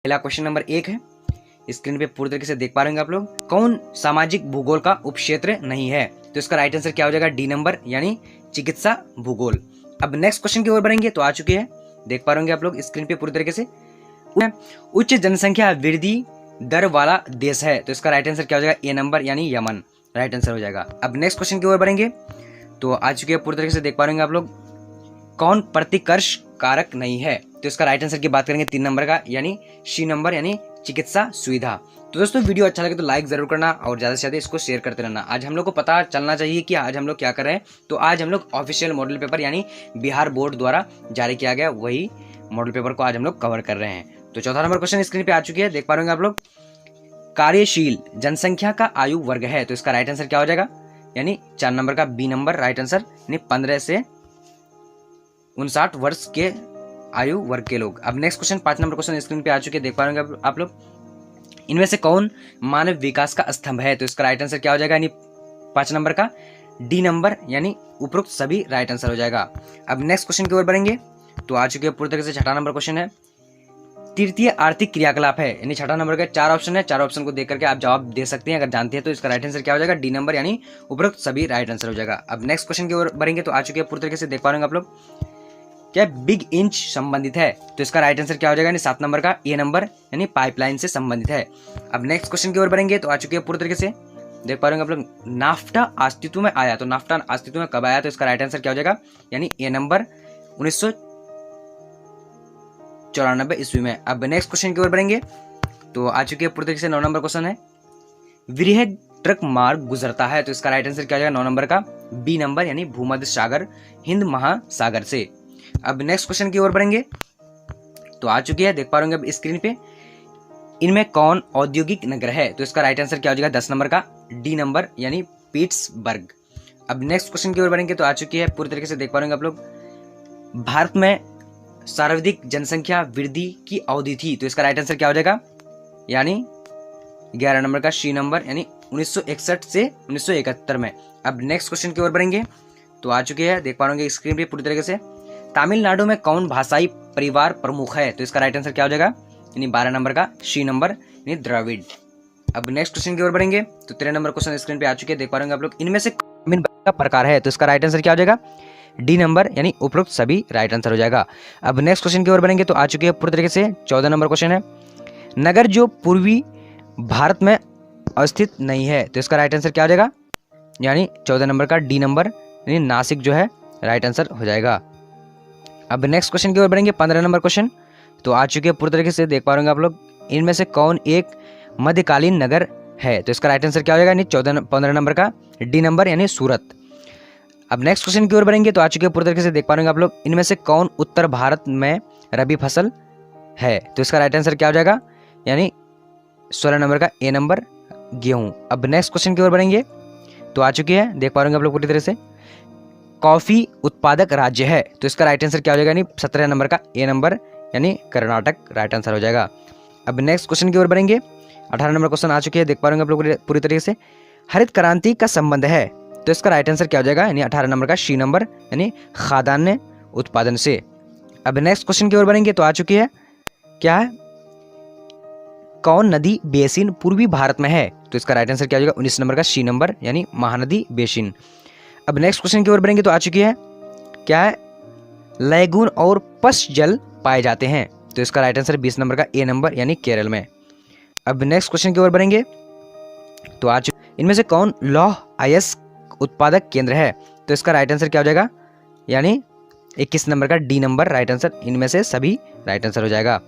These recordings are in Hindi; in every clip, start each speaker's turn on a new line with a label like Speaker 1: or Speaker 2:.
Speaker 1: पहला क्वेश्चन नंबर 1 है, स्क्रीन पे पूरी तरीके से देख पा रहे होंगे आप लोग। कौन सामाजिक भूगोल का उपक्षेत्र नहीं है? तो इसका राइट आंसर क्या हो जाएगा? डी नंबर यानी चिकित्सा भूगोल। अब नेक्स्ट क्वेश्चन की ओर बढ़ेंगे तो आ चुके हैं, देख पा रहे होंगे आप लोग स्क्रीन पे पूरी तरीके से। उच्च जनसंख्या वृद्धि दर वाला देश है, तो इसका राइट आंसर क्या हो जाएगा? ए नंबर यानी यमन राइट आंसर हो जाएगा। अब नेक्स्ट क्वेश्चन की ओर बढ़ेंगे तो आ चुके हैं पूरी तरीके से देख पा रहे होंगे आप लोग। कौन प्रतिकर्ष कारक नहीं है? तो इसका राइट आंसर की बात करेंगे 3 नंबर का यानी सी नंबर यानी चिकित्सा सुविधा। तो दोस्तों वीडियो अच्छा लगे तो लाइक जरूर करना और ज्यादा से ज्यादा इसको शेयर करते रहना। आज हम लोग को पता चलना चाहिए कि आज हम लोग क्या कर रहे हैं। तो आज हम लोग ऑफिशियल मॉडल पेपर यानी बिहार बोर्ड द्वारा जारी किया गया वही मॉडल पेपर को आज हम लोग कवर कर रहे हैं। तो चौथा नंबर क्वेश्चन स्क्रीन पे आ चुकी है, देख पा रहे होंगे आप लोग। कार्यशील जनसंख्या का आयु वर्ग है, तो इसका राइट आंसर क्या हो जाएगा? यानी 4 नंबर का बी नंबर राइट आंसर यानी 15 से 59 वर्ष के आयु वर्ग के लोग। अब next question 5 number question screen पे आ चुके हैं, देख पा रहे होंगे आप लोग। इनमें से कौन मानव विकास का स्तंभ है? तो इसका राइट आंसर क्या हो जाएगा? यानी 5 नंबर का डी नंबर यानी उपरोक्त सभी राइट आंसर हो जाएगा। अब नेक्स्ट क्वेश्चन की ओर बढ़ेंगे तो आ चुके हैं पूरी तरीके से। छठा नंबर क्वेश्चन है, तृतीय आर्थिक क्रियाकलाप है, यानी छठा नंबर का 4 ऑप्शन है, 4 ऑप्शन को देख करके आप जवाब दे सकते हैं अगर जानते हैं। तो इसका राइट आंसर क्या हो जाएगा? डी नंबर यानी उपरोक्त सभी राइट आंसर हो जाएगा। अब नेक्स्ट क्वेश्चन की ओर बढ़ेंगे तो आ चुके हैं पूरी तरीके से, देख पा रहे हैं आप लोग। क्या बिग इंच संबंधित है? तो इसका राइट आंसर क्या हो जाएगा? यानी 7 नंबर का ए नंबर यानी पाइपलाइन से संबंधित है। अब नेक्स्ट क्वेश्चन की ओर बढ़ेंगे तो आ चुके हैं पूरी तरीके से, देख पा रहे हैं आप लोग। नाफ्टा अस्तित्व में आया, तो नाफ्टा अस्तित्व में कब आया? तो इसका राइट आंसर क्या हो जाएगा? यानी ए नंबर 1994 ईस्वी में। अब नेक्स्ट क्वेश्चन की ओर बढ़ेंगे तो आ चुके हैं पूरी तरीके से। 9 नंबर क्वेश्चन है, वृहद ट्रक मार्ग गुजरता है, तो इसका राइट आंसर क्या हो जाएगा? 9 नंबर का बी नंबर यानी भूमध्य सागर हिंद महासागर से। अब नेक्स्ट क्वेश्चन की ओर बढ़ेंगे तो आ चुकी है, देख पा रहे होंगे स्क्रीन पे। इनमें कौन औद्योगिक नगर है? तो इसका राइट आंसर क्या हो जाएगा? 10 नंबर का डी नंबर यानी पीट्सबर्ग। अब नेक्स्ट क्वेश्चन की ओर बढ़ेंगे तो आ चुकी है पूरी तरीके से, देख पा रहे होंगे आप लोग। भारत में सर्वाधिक जनसंख्या वृद्धि की अवधि थी, तो इसका राइट आंसर क्या हो जाएगा? यानी 11 नंबर का सी नंबर यानी 1961 से 1971 में। अब नेक्स्ट क्वेश्चन की ओर बढ़ेंगे तो आ चुके हैं, देख पा रहे होंगे स्क्रीन पे पूरी तरीके से। तमिलनाडु में कौन भाषाई परिवार प्रमुख है? तो इसका राइट आंसर क्या हो जाएगा? यानी 12 नंबर का सी नंबर यानी द्रविड़। अब नेक्स्ट क्वेश्चन की ओर बढ़ेंगे तो 13 नंबर क्वेश्चन स्क्रीन पे आ चुके हैं, देख पा रहे होंगे आप लोग। इनमें से ग्रामीण का प्रकार है, तो इसका राइट आंसर क्या हो जाएगा? डी नंबर यानी उपरोक्त सभी राइट आंसर हो जाएगा। अब नेक्स्ट क्वेश्चन की ओर बढ़ेंगे तो आ चुके हैं पूरी तरीके से। 14 नंबर क्वेश्चन है, नगर जो पूर्वी भारत में अवस्थित नहीं है, तो इसका राइट आंसर क्या हो जाएगा? यानी 14 नंबर का डी नंबर यानी नासिक जो है राइट आंसर हो जाएगा। अब नेक्स्ट क्वेश्चन की ओर बढ़ेंगे 15 नंबर क्वेश्चन तो आ चुके हैं पूरी तरीके से, देख पा रहे होंगे आप लोग। इनमें से कौन एक मध्यकालीन नगर है? तो इसका राइट आंसर क्या हो जाएगा? यानी 15 नंबर का डी नंबर यानी सूरत। अब नेक्स्ट क्वेश्चन की ओर बढ़ेंगे तो आ चुके हैं पूरी तरीके से, देख पा रहे होंगे आप लोग। इनमें से कौन उत्तर भारत में रबी फसल है? तो इसका राइट आंसर क्या हो जाएगा? यानी 16 नंबर का ए नंबर गेहूं। अब नेक्स्ट क्वेश्चन की ओर बढ़ेंगे तो आ चुके हैं, देख पा रहे होंगे आप लोग पूरी तरह से। कॉफी उत्पादक राज्य है, तो इसका राइट आंसर क्या हो जाएगा? यानी 17 नंबर का ए नंबर यानी कर्नाटक राइट आंसर हो जाएगा। अब नेक्स्ट क्वेश्चन की ओर बढ़ेंगे 18 नंबर क्वेश्चन आ चुके हैं, देख पा रहे होंगे आप लोग पूरी तरीके से। हरित क्रांति का संबंध है, तो इसका राइट आंसर क्या हो जाएगा? यानी 18 नंबर का सी नंबर यानी खाद्यान्न उत्पादन से। अब नेक्स्ट क्वेश्चन की ओर बढ़ेंगे तो आ चुकी है, क्या है? कौन नदी बेसिन पूर्वी भारत में है? तो इसका राइट आंसर क्या हो जाएगा? 19 नंबर का सी नंबर यानी महानदी बेसिन। अब नेक्स्ट क्वेश्चन की ओर बढ़ेंगे तो आ चुकी है, क्या है? लैगून और पश्च जल पाए जाते हैं, तो इसका राइट आंसर 20 नंबर का ए नंबर यानी केरल में। अब नेक्स्ट क्वेश्चन की ओर बढ़ेंगे तो आ चुके, इनमें से कौन लौह अयस्क उत्पादक केंद्र है? तो इसका राइट आंसर क्या हो जाएगा? यानी 21 नंबर का डी नंबर राइट आंसर, इनमें से सभी राइट आंसर हो जाएगा।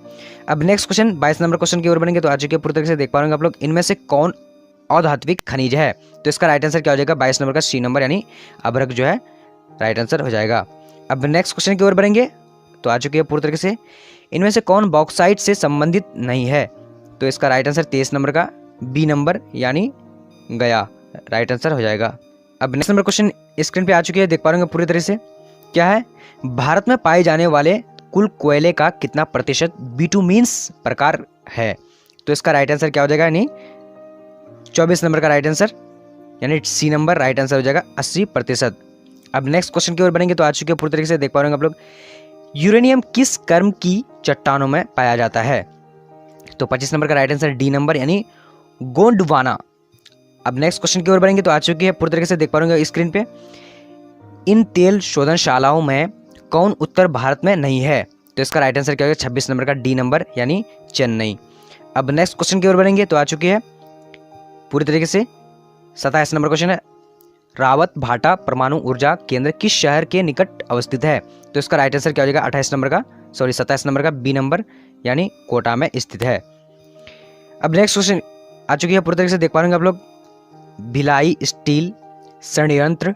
Speaker 1: अब नेक्स्ट क्वेश्चन 22 नंबर क्वेश्चन की ओर बढ़ेंगे तो आ चुके पूरी तरीके से, देख पा रहे होंगे आप लोग। इनमें से कौन अधात्विक खनिज है? तो इसका राइट आंसर क्या हो जाएगा? 22 नंबर का सी नंबर यानी अभ्रक जो है राइट आंसर हो जाएगा। अब नेक्स्ट क्वेश्चन की ओर बढ़ेंगे तो आ चुके हैं पूरी तरीके से। इनमें से कौन बॉक्साइट से संबंधित नहीं है? तो इसका राइट आंसर 23 नंबर का बी नंबर यानी गया राइट आंसर हो जाएगा। अब नेक्स्ट नंबर क्वेश्चन स्क्रीन पे आ चुके हैं, देख पा रहे होंगे पूरी तरह से। क्या है? भारत में पाए जाने वाले कुल कोयले का कितना प्रतिशत बिटुमिन्स प्रकार है? तो इसका राइट आंसर क्या हो जाएगा? यानी 24 नंबर का राइट आंसर यानी सी नंबर राइट आंसर हो जाएगा 80%। अब नेक्स्ट क्वेश्चन की ओर बढ़ेंगे तो आ चुके हैं पूरी तरीके से, देख पा रहे होंगे आप लोग। यूरेनियम किस कर्म की चट्टानों में पाया जाता है? तो 25 नंबर का राइट आंसर डी नंबर यानी गोंडवाना। अब नेक्स्ट क्वेश्चन की ओर बढ़ेंगे तो आ चुकी है पूरी तरीके से देख पा रहे स्क्रीन पे। इन तेल शोधनशालाओं में कौन उत्तर भारत में नहीं है? तो इसका राइट आंसर क्या होगा? 26 नंबर का डी नंबर यानी चेन्नई। अब नेक्स्ट क्वेश्चन की ओर बढ़ेंगे तो आ चुकी है पूरी तरीके से 27 नंबर क्वेश्चन है। रावत भाटा परमाणु ऊर्जा केंद्र किस शहर के निकट अवस्थित है? तो इसका राइट आंसर क्या हो जाएगा? 27 नंबर का बी नंबर यानी कोटा में स्थित है। अब नेक्स्ट क्वेश्चन आ चुकी है पूरी तरीके से देख पा रहे आप लोग। भिलाई स्टील षड्यंत्र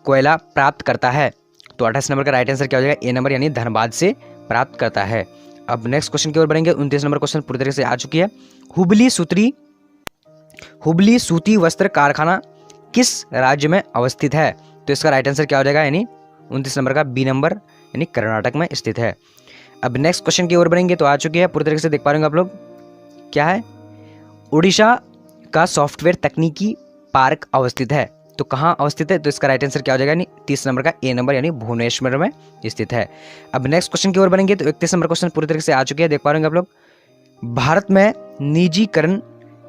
Speaker 1: कोयला प्राप्त करता है? तो 28 नंबर का राइट आंसर क्या हो जाएगा? ए नंबर यानी धनबाद से प्राप्त करता है। अब नेक्स्ट क्वेश्चन की ओर बढ़ेंगे। 29 नंबर क्वेश्चन पूरी तरीके से आ चुकी है। हुबली सूती वस्त्र कारखाना किस राज्य में अवस्थित है? तो इसका राइट आंसर क्या हो जाएगा? यानी 29 नंबर का बी नंबर यानी कर्नाटक में स्थित है। अब नेक्स्ट क्वेश्चन की ओर बढ़ेंगे तो आ चुकी है पूरी तरीके से देख पा रहे आप लोग। क्या है? उड़ीसा का सॉफ्टवेयर तकनीकी पार्क अवस्थित है? तो कहाँ अवस्थित है? तो इसका राइट आंसर क्या हो जाएगा? यानी 30 नंबर का ए नंबर यानी भुवनेश्वर में स्थित है। अब नेक्स्ट क्वेश्चन की ओर बढ़ेंगे तो 31 नंबर क्वेश्चन पूरी तरीके से आ चुके हैं, देख पा रहे हैं आप लोग। भारत में निजीकरण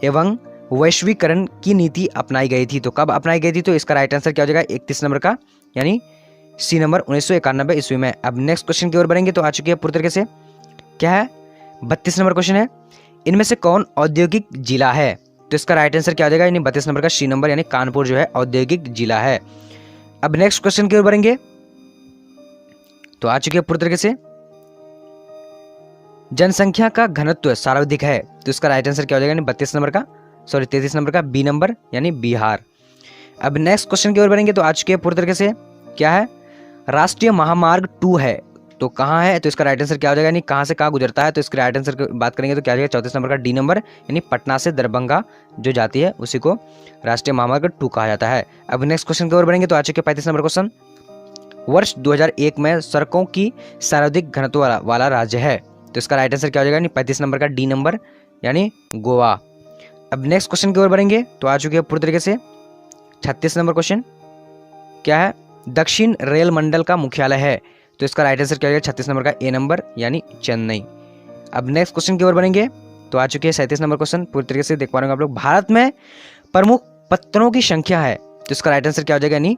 Speaker 1: एवं वैश्वीकरण की नीति अपनाई गई थी? तो कब अपनाई गई थी? तो इसका राइट आंसर क्या हो जाएगा? 31 नंबर का यानी सी नंबर 1991 ईस्वी में। अब नेक्स्ट क्वेश्चन की ओर बढ़ेंगे तो आ चुकी है पूरी तरीके से। क्या है? 32 नंबर क्वेश्चन है। इनमें से कौन औद्योगिक जिला है? तो इसका राइट आंसर क्या हो जाएगा? यानी 32 नंबर का सी नंबर यानी कानपुर जो है औद्योगिक जिला है। अब नेक्स्ट क्वेश्चन की ओर बढ़ेंगे तो आ चुकी है पूरी तरीके से। जनसंख्या का घनत्व सर्वाधिक है? तो इसका राइट आंसर क्या हो जाएगा? यानी 33 नंबर का बी नंबर यानी बिहार। अब नेक्स्ट क्वेश्चन की ओर बढ़ेंगे तो आ चुके हैं पूरी तरीके से। क्या है? राष्ट्रीय महामार्ग 2 है तो कहाँ है? तो इसका राइट आंसर क्या हो जाएगा? यानी कहाँ से कहाँ गुजरता है? तो इसके राइट आंसर की बात करेंगे तो क्या हो जाएगा? 34 नंबर का डी नंबर यानी पटना से दरभंगा जो जाती है उसी को राष्ट्रीय महामार्ग 2 कहा जाता है। अब नेक्स्ट क्वेश्चन की ओर बढ़ेंगे तो आ चुके 35 नंबर क्वेश्चन। वर्ष 2001 में सड़कों की सर्वाधिक घनत्व वाला राज्य है? तो इसका राइट आंसर क्या हो जाएगा? यानी 35 नंबर का डी नंबर यानी गोवा। अब नेक्स्ट क्वेश्चन की ओर बढ़ेंगे तो आ चुके हैं पूरी तरीके से 36 नंबर क्वेश्चन। क्या है? दक्षिण रेल मंडल का मुख्यालय है? तो इसका राइट आंसर क्या हो जाएगा? 36 नंबर का ए नंबर यानी चेन्नई। अब नेक्स्ट क्वेश्चन की ओर बढ़ेंगे तो आ चुके हैं 37 नंबर क्वेश्चन पूरी तरीके से देख पा रहे हैं आप लोग। भारत में प्रमुख पत्तनों की संख्या है? तो इसका राइट आंसर क्या हो जाएगा? यानी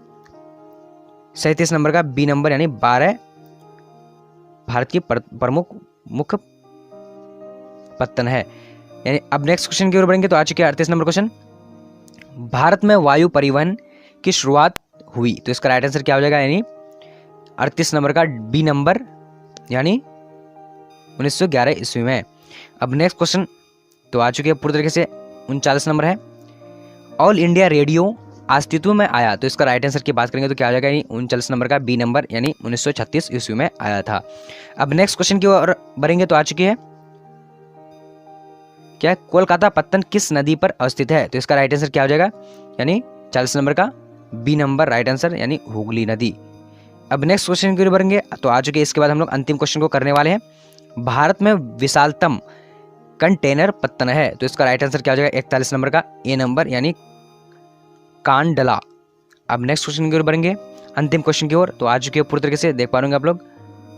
Speaker 1: 37 नंबर का बी नंबर यानी 12 भारत की प्रमुख मुख्य पत्तन है। यानी अब नेक्स्ट क्वेश्चन की ओर बढ़ेंगे तो आ चुके हैं 38 नंबर क्वेश्चन। भारत में वायु परिवहन की शुरुआत हुई? तो इसका राइट आंसर क्या हो जाएगा? यानी 38 नंबर का बी नंबर यानी 1911 ईस्वी में। अब नेक्स्ट क्वेश्चन तो आ चुके हैं पूरी तरीके से 39 नंबर है। ऑल इंडिया रेडियो अस्तित्व में आया? तो इसका राइट आंसर की बात करेंगे तो क्या हो जाएगा? 39 नंबर का बी नंबर यानी 1936 ईस्वी में आया था। अब नेक्स्ट क्वेश्चन की ओर बढ़ेंगे तो आ चुकी है। क्या कोलकाता पत्तन किस नदी पर अवस्थित है? तो इसका राइट आंसर क्या हो जाएगा? यानी 40 नंबर का बी नंबर राइट आंसर यानी हुगली नदी। अब नेक्स्ट क्वेश्चन की ओर बढ़ेंगे तो आ चुके इसके बाद हम लोग अंतिम क्वेश्चन को करने वाले हैं। भारत में विशालतम कंटेनर पत्तन है? तो इसका राइट आंसर क्या हो जाएगा? 41 नंबर का ए नंबर यानी कांडला। अब नेक्स्ट क्वेश्चन की ओर बढ़ेंगे अंतिम क्वेश्चन की ओर तो आ चुके पूरी तरीके से देख पा रहे हैं आप लोग।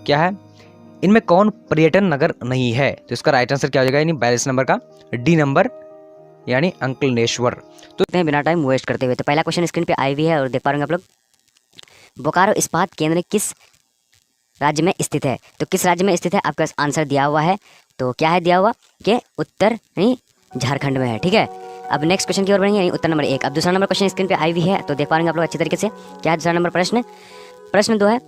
Speaker 1: क्या है? इनमें कौन पर्यटन नगर नहीं है? तो इसका राइट आंसर क्या हो जाएगा? यानी 42 नंबर का डी नंबर यानी अंकलेश्वर।
Speaker 2: तो बिना टाइम वेस्ट करते हुए तो पहला क्वेश्चन स्क्रीन पे आई हुई है और देख पा रहे हैं आप लोग। बोकारो इस्पात केंद्र किस राज्य में स्थित है? तो किस राज्य में स्थित है आपका आंसर दिया हुआ है। तो क्या है दिया हुआ कि उत्तर यानी झारखंड में है। ठीक है। अब नेक्स्ट क्वेश्चन की ओर बढ़ेंगे यानी उत्तर नंबर 1। अब दूसरा नंबर क्वेश्चन स्क्रीन पे आई हुई है तो देख पा रहे हैं आप लोग अच्छी तरीके से। क्या है दूसरा नंबर प्रश्न? प्रश्न 2 है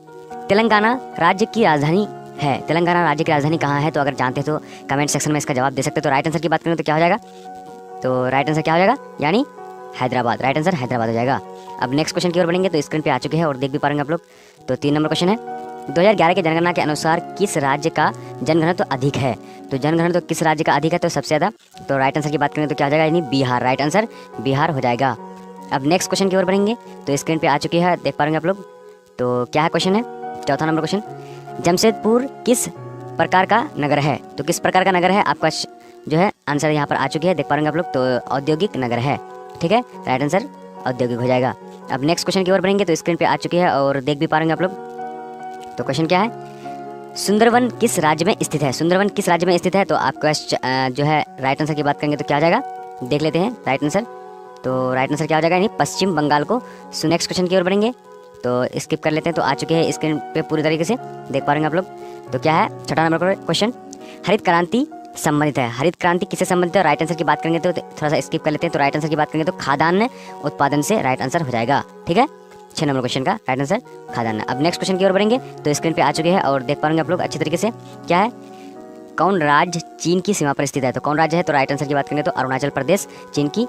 Speaker 2: तेलंगाना राज्य की राजधानी है? तेलंगाना राज्य की राजधानी कहाँ है? तो अगर जानते हो तो कमेंट सेक्शन में इसका जवाब दे सकते हो। तो राइट आंसर की बात करें तो क्या हो जाएगा? तो राइट आंसर क्या हो जाएगा? यानी हैदराबाद। राइट आंसर हैदराबाद हो जाएगा। अब नेक्स्ट क्वेश्चन की ओर बढ़ेंगे तो स्क्रीन पे आ चुके हैं और देख भी पा रहे हैं आप लोग। तो 3 नंबर क्वेश्चन है 2011 के जनगणना के अनुसार किस राज्य का जनघनत्व तो अधिक है? तो जनघनत्व तो किस राज्य का अधिक है? तो सबसे ज़्यादा। तो राइट आंसर की बात करें तो क्या हो जाएगा? यानी बिहार। राइट आंसर बिहार हो जाएगा। अब नेक्स्ट क्वेश्चन की ओर बढ़ेंगे तो स्क्रीन पे आ चुकी है देख पा रहे हैं आप लोग। तो क्या है क्वेश्चन है? चौथा नंबर क्वेश्चन जमशेदपुर किस प्रकार का नगर है? तो किस प्रकार का नगर है आपका जो है आंसर यहाँ पर आ चुकी है देख पा रहे हैं आप लोग। तो औद्योगिक नगर है। ठीक है। राइट आंसर औद्योगिक हो जाएगा। अब नेक्स्ट क्वेश्चन की ओर बढ़ेंगे तो स्क्रीन पे आ चुकी है और देख भी पा रहे हैं आप लोग। तो क्वेश्चन क्या है? सुंदरवन किस राज्य में स्थित है? सुंदरवन किस राज्य में स्थित है? तो आपका जो है राइट आंसर की बात करेंगे तो क्या हो जाएगा, देख लेते हैं राइट आंसर। तो राइट आंसर क्या हो जाएगा, यानी पश्चिम बंगाल को। नेक्स्ट क्वेश्चन की ओर बढ़ेंगे तो स्किप कर लेते हैं। तो आ चुके हैं स्क्रीन पे पूरी तरीके से, देख पा रहे आप लोग। तो क्या है, छठा नंबर का क्वेश्चन, हरित क्रांति संबंधित है। हरित क्रांति किससे संबंधित है? राइट आंसर की बात करेंगे तो थोड़ा सा स्किप कर लेते हैं। तो राइट आंसर की बात करेंगे तो खाद्यान्न उत्पादन से राइट आंसर हो जाएगा। ठीक है, 6 नंबर क्वेश्चन का राइट आंसर खाद्यान्न। अब नेक्स्ट क्वेश्चन की ओर बढ़ेंगे तो स्क्रीन पे आ चुके हैं और देख पाएंगे आप लोग अच्छी तरीके से। क्या है, कौन राज्य चीन की सीमा पर स्थित है? तो कौन राज्य है? तो राइट आंसर की बात करेंगे तो अरुणाचल प्रदेश चीन की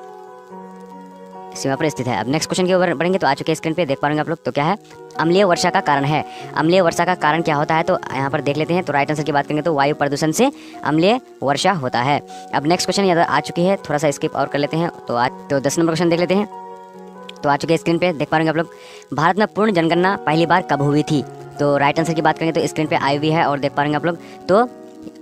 Speaker 2: सीमा पर स्थित है। अब नेक्स्ट क्वेश्चन की ओर बढ़ेंगे तो आ चुके हैं स्क्रीन पे, देख पाएंगे आप लोग। तो क्या है, अम्लीय वर्षा का कारण है। अम्लीय वर्षा का कारण क्या होता है? तो यहाँ पर देख लेते हैं। तो राइट आंसर की बात करेंगे तो वायु प्रदूषण से अम्लीय वर्षा होता है। अब नेक्स्ट क्वेश्चन यहाँ आ चुकी है, थोड़ा सा स्किप और कर लेते हैं। तो आज तो 10 नंबर क्वेश्चन देख लेते हैं। तो आ चुके हैं स्क्रीन पे, देख पाएंगे आप लोग। भारत में पूर्ण जनगणना पहली बार कब हुई थी? तो राइट आंसर की बात करेंगे तो स्क्रीन पे आई हुई है और देख पाएंगे आप लोग। तो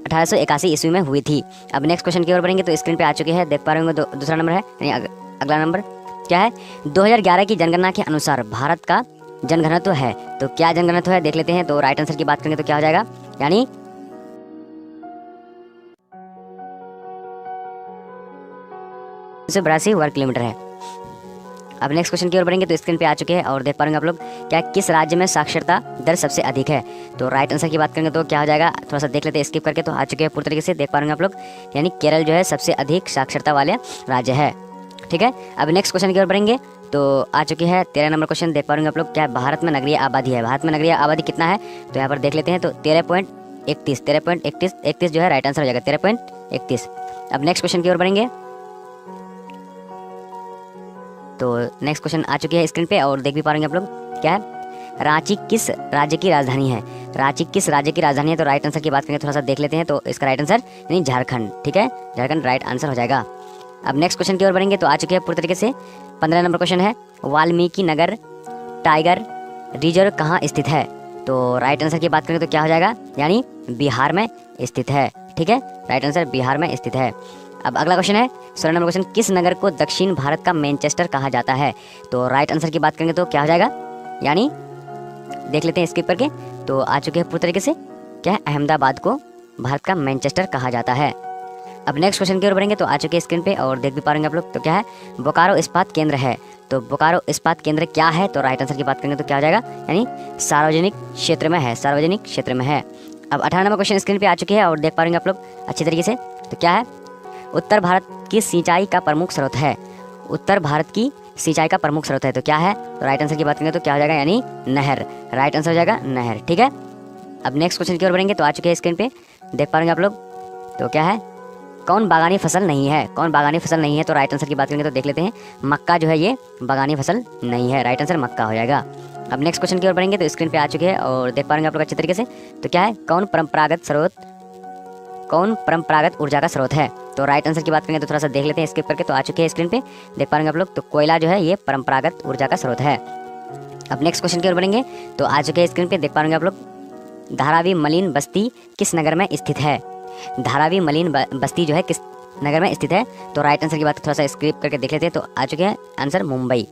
Speaker 2: 1881 ईस्वी में हुई थी। अब नेक्स्ट क्वेश्चन की ओर बढ़ेंगे तो स्क्रीन पे आ चुके हैं, देख पा रहे होंगे। दूसरा नंबर है, यानी अगला नंबर क्या है, 2011 की जनगणना के अनुसार भारत का जनघनत्व है। तो क्या जनघनत्व है, देख लेते हैं। तो राइट आंसर की बात करेंगे तो क्या हो जाएगा, यानी 382 वर्ग किलोमीटर है। अब नेक्स्ट क्वेश्चन की ओर बढ़ेंगे तो स्क्रीन पे आ चुके हैं और देख पाएंगे आप लोग। क्या किस राज्य में साक्षरता दर सबसे अधिक है? तो राइट आंसर की बात करेंगे तो क्या हो जाएगा, थोड़ा सा देख लेते हैं स्किप करके। तो आ चुके हैं पूरी तरीके से, देख पाएंगे आप लोग। यानी केरल जो है सबसे अधिक साक्षरता वाले राज्य है। ठीक है, अब नेक्स्ट क्वेश्चन की ओर बढ़ेंगे तो आ चुकी है 13 नंबर क्वेश्चन, देख पाएंगे आप लोग। क्या भारत में नगरीय आबादी है? भारत में नगरीय आबादी कितना है? तो यहाँ पर देख लेते हैं। तो 13.31 जो है राइट आंसर हो जाएगा, 13.31। अब नेक्स्ट क्वेश्चन की ओर बढ़ेंगे तो नेक्स्ट क्वेश्चन आ चुकी है स्क्रीन पे और देख भी पा रहे हैं आप लोग। क्या है, रांची किस राज्य की राजधानी है? रांची किस राज्य की राजधानी है? तो राइट आंसर की बात करेंगे, थोड़ा सा देख लेते हैं। तो इसका राइट आंसर यानी झारखंड। ठीक है, झारखंड राइट आंसर हो जाएगा। अब नेक्स्ट क्वेश्चन की ओर बढ़ेंगे तो आ चुके हैं पूरी तरीके से। 15 नंबर क्वेश्चन है, वाल्मीकि नगर टाइगर रिजर्व कहाँ स्थित है? तो राइट आंसर की बात करें तो क्या हो जाएगा, यानी बिहार में स्थित है। ठीक है, राइट आंसर बिहार में स्थित है। अब अगला क्वेश्चन है 16 नंबर क्वेश्चन, किस नगर को दक्षिण भारत का मैनचेस्टर कहा जाता है? तो राइट आंसर की बात करेंगे तो क्या हो जाएगा, यानी देख लेते हैं स्किप करके। तो आ चुके हैं पूरी तरीके से। क्या है, अहमदाबाद को भारत का मैनचेस्टर कहा जाता है। अब नेक्स्ट क्वेश्चन की ओर बढ़ेंगे तो आ चुके हैं स्क्रीन पे और देख भी पा रहे हैं आप लोग। तो क्या है, बोकारो इस्पात केंद्र है। तो बोकारो इस्पात केंद्र क्या है? तो राइट आंसर की बात करेंगे तो क्या हो जाएगा, यानी सार्वजनिक क्षेत्र में है, सार्वजनिक क्षेत्र में है। अब 18 नंबर क्वेश्चन स्क्रीन पे आ चुके हैं और देख पा रहे हैं आप लोग अच्छी तरीके से। तो क्या है, उत्तर भारत की सिंचाई का प्रमुख स्रोत है। उत्तर भारत की सिंचाई का प्रमुख स्रोत है तो क्या है? तो राइट आंसर की बात करेंगे तो क्या हो जाएगा, यानी नहर। राइट आंसर हो जाएगा नहर। ठीक है, अब नेक्स्ट क्वेश्चन की ओर बढ़ेंगे तो आ चुके हैं स्क्रीन पे, देख पा रहे हैं आप लोग। तो क्या है, कौन बागानी फसल नहीं है? कौन बागानी फसल नहीं है? तो राइट आंसर की बात करेंगे तो देख लेते हैं, मक्का जो है ये बागानी फसल नहीं है। राइट आंसर मक्का हो जाएगा। अब नेक्स्ट क्वेश्चन की ओर बढ़ेंगे तो स्क्रीन पे आ चुके हैं और देख पा रहे हैं आप लोग अच्छे तरीके से। तो क्या है, कौन परंपरागत ऊर्जा का स्रोत है? तो राइट आंसर की बात करेंगे तो थोड़ा सा देख लेते हैं स्किप करके। तो आ चुके हैं स्क्रीन पे, देख पा रहे हैं आप लोग। तो कोयला जो है ये परंपरागत ऊर्जा का स्रोत है। अब नेक्स्ट क्वेश्चन की ओर बढ़ेंगे तो आ चुके हैं स्क्रीन पे, देख पा रहे हैं आप लोग। धारावी मलिन बस्ती किस नगर में स्थित है? धारावी मलिन बस्ती जो है किस नगर में स्थित है? तो राइट आंसर की बात थोड़ा सा स्किप करके देख लेते हैं। तो आ चुके हैं आंसर मुंबई।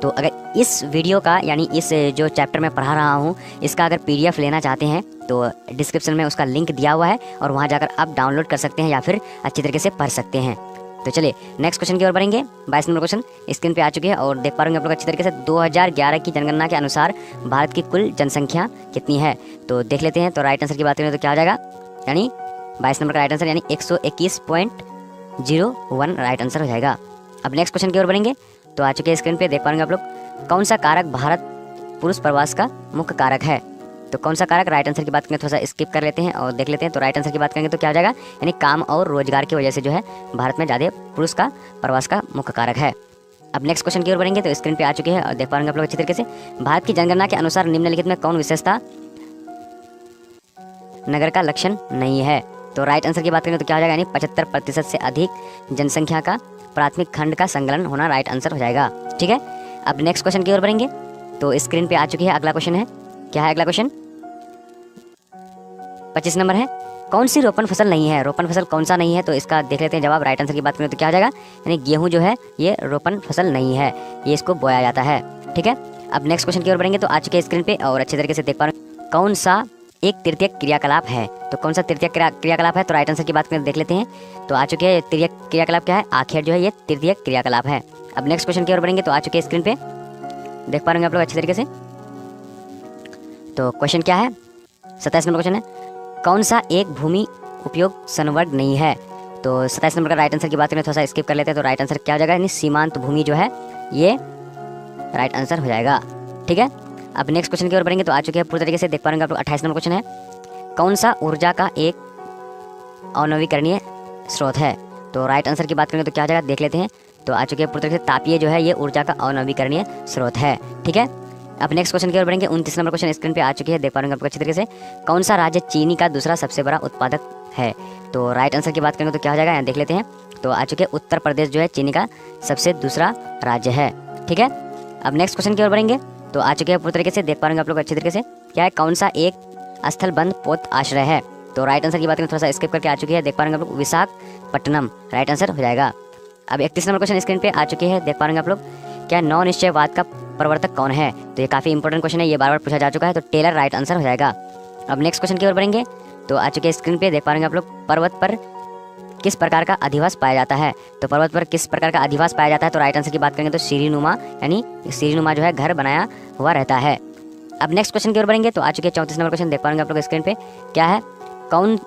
Speaker 2: तो अगर इस वीडियो का, यानी इस जो चैप्टर में पढ़ा रहा हूँ, इसका अगर PDF लेना चाहते हैं तो डिस्क्रिप्शन में उसका लिंक दिया हुआ है और वहाँ जाकर आप डाउनलोड कर सकते हैं या फिर अच्छी तरीके से पढ़ सकते हैं। तो चलिए नेक्स्ट क्वेश्चन की ओर बढ़ेंगे। 22 नंबर क्वेश्चन स्क्रीन पे आ चुके हैं और देख पा रहे हैं आप लोग अच्छी तरीके से। 2011 की जनगणना के अनुसार भारत की कुल जनसंख्या कितनी है? तो देख लेते हैं। तो राइट आंसर की बात करें तो क्या हो जाएगा, यानी 22 नंबर का राइट आंसर यानी 121.01 राइट आंसर हो जाएगा। अब नेक्स्ट क्वेश्चन की ओर बढ़ेंगे तो आ चुके हैं स्क्रीन पे, देख पा रहे हैं आप लोग। कौन सा कारक भारत पुरुष प्रवास का मुख्य कारक है? तो कौन सा कारक? राइट आंसर की बात करें थोड़ा सा स्किप कर लेते हैं और देख लेते हैं। तो राइट आंसर की बात करेंगे तो क्या हो जाएगा, यानी काम और रोजगार की वजह से जो है भारत में ज़्यादा पुरुष का प्रवास का मुख्य कारक है। अब नेक्स्ट क्वेश्चन की ओर बढ़ेंगे तो स्क्रीन पे आ चुके हैं और देख पा रहे हैं आप लोग अच्छी तरीके से। भारत की जनगणना के अनुसार निम्नलिखित में कौन विशेषता नगर का लक्षण नहीं है? तो राइट आंसर की बात करें तो क्या हो जाएगा, यानी 75% से अधिक जनसंख्या का प्राथमिक खंड का संकलन होना राइट आंसर हो जाएगा। ठीक है, अब नेक्स्ट क्वेश्चन की ओर बढ़ेंगे तो स्क्रीन पे आ चुकी है अगला क्वेश्चन है। क्या है अगला क्वेश्चन? 25 नंबर है, कौन सी रोपण फसल नहीं है? रोपण फसल कौन सा नहीं है? तो इसका देख लेते हैं जवाब। राइट आंसर की बात करें तो क्या हो जाएगा, यानी गेहूं जो है ये रोपण फसल नहीं है, ये इसको बोया जाता है। ठीक है, अब नेक्स्ट क्वेश्चन की ओर बढ़ेंगे तो आ चुके हैं स्क्रीन पे और अच्छे तरीके से देख पा रहे हैं। कौन सा एक तृतीय क्रियाकलाप है, तो कौन सा तृतीय क्रियाकलाप है? तो राइट आंसर की बात करें देख लेते हैं। तो आ चुके हैं तृतीय क्रियाकलाप क्या है? आखेट जो है ये तृतीय क्रियाकलाप है। अब नेक्स्ट क्वेश्चन की ओर बढ़ेंगे। तो आ चुके हैं स्क्रीन पे, देख पा रहे आप लोग अच्छी तरीके से। तो क्वेश्चन क्या है? 27 नंबर क्वेश्चन है, कौन सा एक भूमि उपयोग संवर्ग नहीं है? तो 27 नंबर का राइट आंसर की बात करें, थोड़ा सा स्किप कर लेते हैं। तो राइट आंसर क्या हो जाएगा? यानी सीमांत भूमि जो है ये राइट आंसर हो जाएगा। ठीक है, अब नेक्स्ट क्वेश्चन की ओर बढ़ेंगे। तो आ चुके हैं पूरी तरीके से, देख पा रहे आप लोग। 28 नंबर क्वेश्चन है, कौन सा ऊर्जा का एक अनवीकरणीय स्रोत है? तो राइट आंसर की बात करें तो क्या हो जाएगा देख लेते हैं। तो आ चुके हैं पूरी तरीके से, तापीय जो है ये ऊर्जा का अनवीकरणीय स्रोत है। ठीक है, अब नेक्स्ट क्वेश्चन की ओर बढ़ेंगे। 29 नंबर क्वेश्चन स्क्रीन पे आ चुकी है, देख पा रहे हैं आपको अच्छी तरीके से। कौन सा राज्य चीनी का दूसरा सबसे बड़ा उत्पादक है? तो राइट आंसर की बात करेंगे तो क्या हो जाएगा, यहाँ देख लेते हैं। तो आ चुके उत्तर प्रदेश जो है चीनी का सबसे दूसरा राज्य है। ठीक है, अब नेक्स्ट क्वेश्चन की ओर बढ़ेंगे। तो आ चुके हैं पूरी तरीके से, देख पा रहे हैं आप लोग अच्छी तरीके से। क्या है? कौन सा एक स्थलबंध पोत आश्रय है? तो राइट आंसर की बात करें, थोड़ा सा स्किप करके आ चुकी है, देख पा रहे हैं आप लोग। विशाखापट्टनम राइट आंसर हो जाएगा। अब 31 नंबर क्वेश्चन स्क्रीन पे आ चुके हैं, देख पा रहे हैं आप लोग। क्या नौ निश्चयवाद का प्रवर्तक कौन है? तो ये काफ़ी इंपॉर्टेंट क्वेश्चन है, ये बार बार पूछा जा चुका है। तो टेलर राइट आंसर हो जाएगा। अब नेक्स्ट क्वेश्चन की ओर बढ़ेंगे। तो आ चुके हैं स्क्रीन पे, देख पा रहे हैं आप लोग। पर्वत पर किस प्रकार का अधिवास पाया जाता है? तो पर्वत पर किस प्रकार का अधिवास पाया जाता है? तो राइट आंसर की बात करेंगे तो सीढ़ीनुमा, यानी सीढ़ीनुमा जो है घर बनाया हुआ रहता है। अब नेक्स्ट क्वेश्चन की ओर बढ़ेंगे। तो आ चुके हैं 34 नंबर क्वेश्चन, देख पाएंगे आप लोग स्क्रीन पे। क्या है? कौन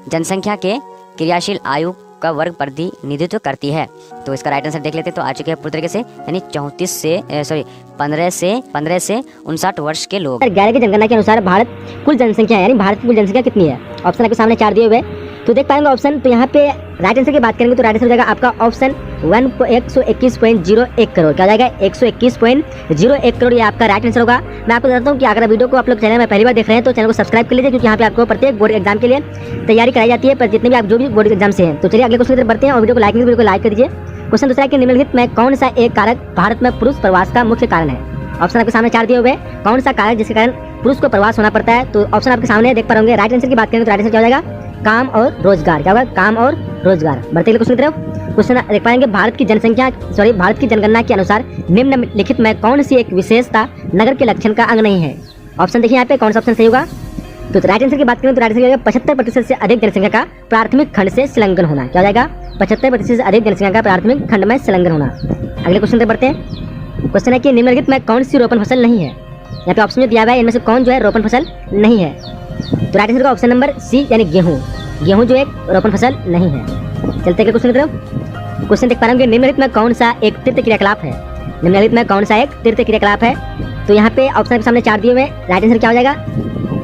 Speaker 2: जनसंख्या के क्रियाशील आयु का वर्ग प्रतिनिधित्व करती है? तो इसका राइट आंसर देख लेते हैं। तो आ चुके हैं पूरी तरीके से, यानी 15 से 59 वर्ष के लोग।
Speaker 3: 11 की जनगणना के अनुसार भारत कुल जनसंख्या यानी भारत की कुल जनसंख्या कितनी है? ऑप्शन आपके सामने 4 दिए हुए, तो देख पाएंगे ऑप्शन। तो यहाँ पे राइट आंसर की बात करेंगे तो राइट आंसर हो जाएगा आपका ऑप्शन 121.01 करोड़। क्या हो जाएगा? 121.01 करोड़, ये आपका राइट आंसर होगा। मैं आपको बताता हूँ कि अगर वीडियो को आप लोग चैनल में पहली बार देख रहे हैं तो चैनल को सब्सक्राइब कर लीजिए, क्योंकि यहाँ पे आपको प्रत्येक बोर्ड एग्जाम के लिए तैयारी कराई जाती है, पर जितने भी आप जो भी बोर्ड एग्जाम से हैं। तो चलिए अगले क्वेश्चन की तरफ बढ़ते हैं, और वीडियो को वीडियो को लाइक कर दीजिए। क्वेश्चन दूसरा है कि निम्नलिखित में कौन सा एक कारक भारत में पुरुष प्रवास का मुख्य कारण है? ऑप्शन आपके सामने 4 दिए हुए, कौन सा कारक जिसके कारण पुरुष को प्रवास होना पड़ता है? तो ऑप्शन आपके सामने देख पा रहे होंगे। राइट आंसर की बात करें तो राइट आंसर क्या हो जाएगा? काम और रोजगार। क्या होगा? काम और रोजगार। बढ़ते क्वेश्चन की तरफ। क्वेश्चन देख पाएंगे, भारत की जनगणना के अनुसार निम्नलिखित में कौन सी एक विशेषता नगर के लक्षण का अंग नहीं है? ऑप्शन देखिए यहाँ पे, कौन सा ऑप्शन सही होगा? तो राइट आंसर की बात करें तो राइट आंसर 75% से अधिक जनसंख्या का प्राथमिक खंड से संलग्न होना। क्या हो जाएगा? 75% से अधिक जनसंख्या का प्राथमिक खंड में संलग्न होना। अगले क्वेश्चन तक बढ़ते हैं। क्वेश्चन है कि निम्नलिखित में कौन सी रोपण फसल नहीं है? यहाँ पे ऑप्शन जो दिया हुआ है इनमें से कौन जो है रोपण फसल नहीं है? तो राइट आंसर का ऑप्शन नंबर सी, यानी गेहूं। गेहूं जो एक रोपण फसल नहीं है। चलते हैं क्वेश्चन की तरफ। क्वेश्चन देख पा रहे होंगे, निम्नलिखित में कौन सा एक तृतीय क्रियाकलाप है? निम्नलिखित में कौन सा एक तृतीय क्रियाकलाप है? तो यहाँ पे ऑप्शन के सामने 4 दिए हुए, राइट आंसर क्या हो जाएगा?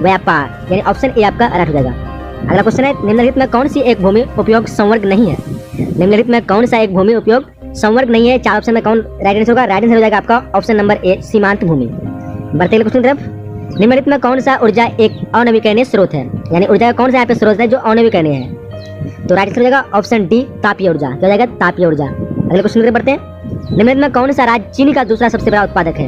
Speaker 3: व्यापार, यानी ऑप्शन ए आपका राइट हो जाएगा। अगला क्वेश्चन है, निम्नलिखित में कौन सी एक भूमि उपयोग संवर्ग नहीं है? निम्नलिखित में कौन सा एक भूमि उपयोग संवर्ग नहीं है? 4 ऑप्शन में कौन राइट आंसर होगा? राइट आंसर हो जाएगा आपका ऑप्शन नंबर ए, सीमांत भूमि। बढ़ते हैं क्वेश्चन की तरफ। निम्नलिखित में कौन सा ऊर्जा एक अनवीकरणीय स्रोत है? यानी ऊर्जा का कौन सा यहाँ पे स्रोत है जो अनवीकरणीय है? तो राइट आंसर हो जाएगा ऑप्शन डी, तापीय ऊर्जा। क्या हो जाएगा? तापीय ऊर्जा। अगले क्वेश्चन की तरफ बढ़ते हैं। निम्नलिखित में कौन सा राज्य चीनी का दूसरा सबसे बड़ा उत्पादक है?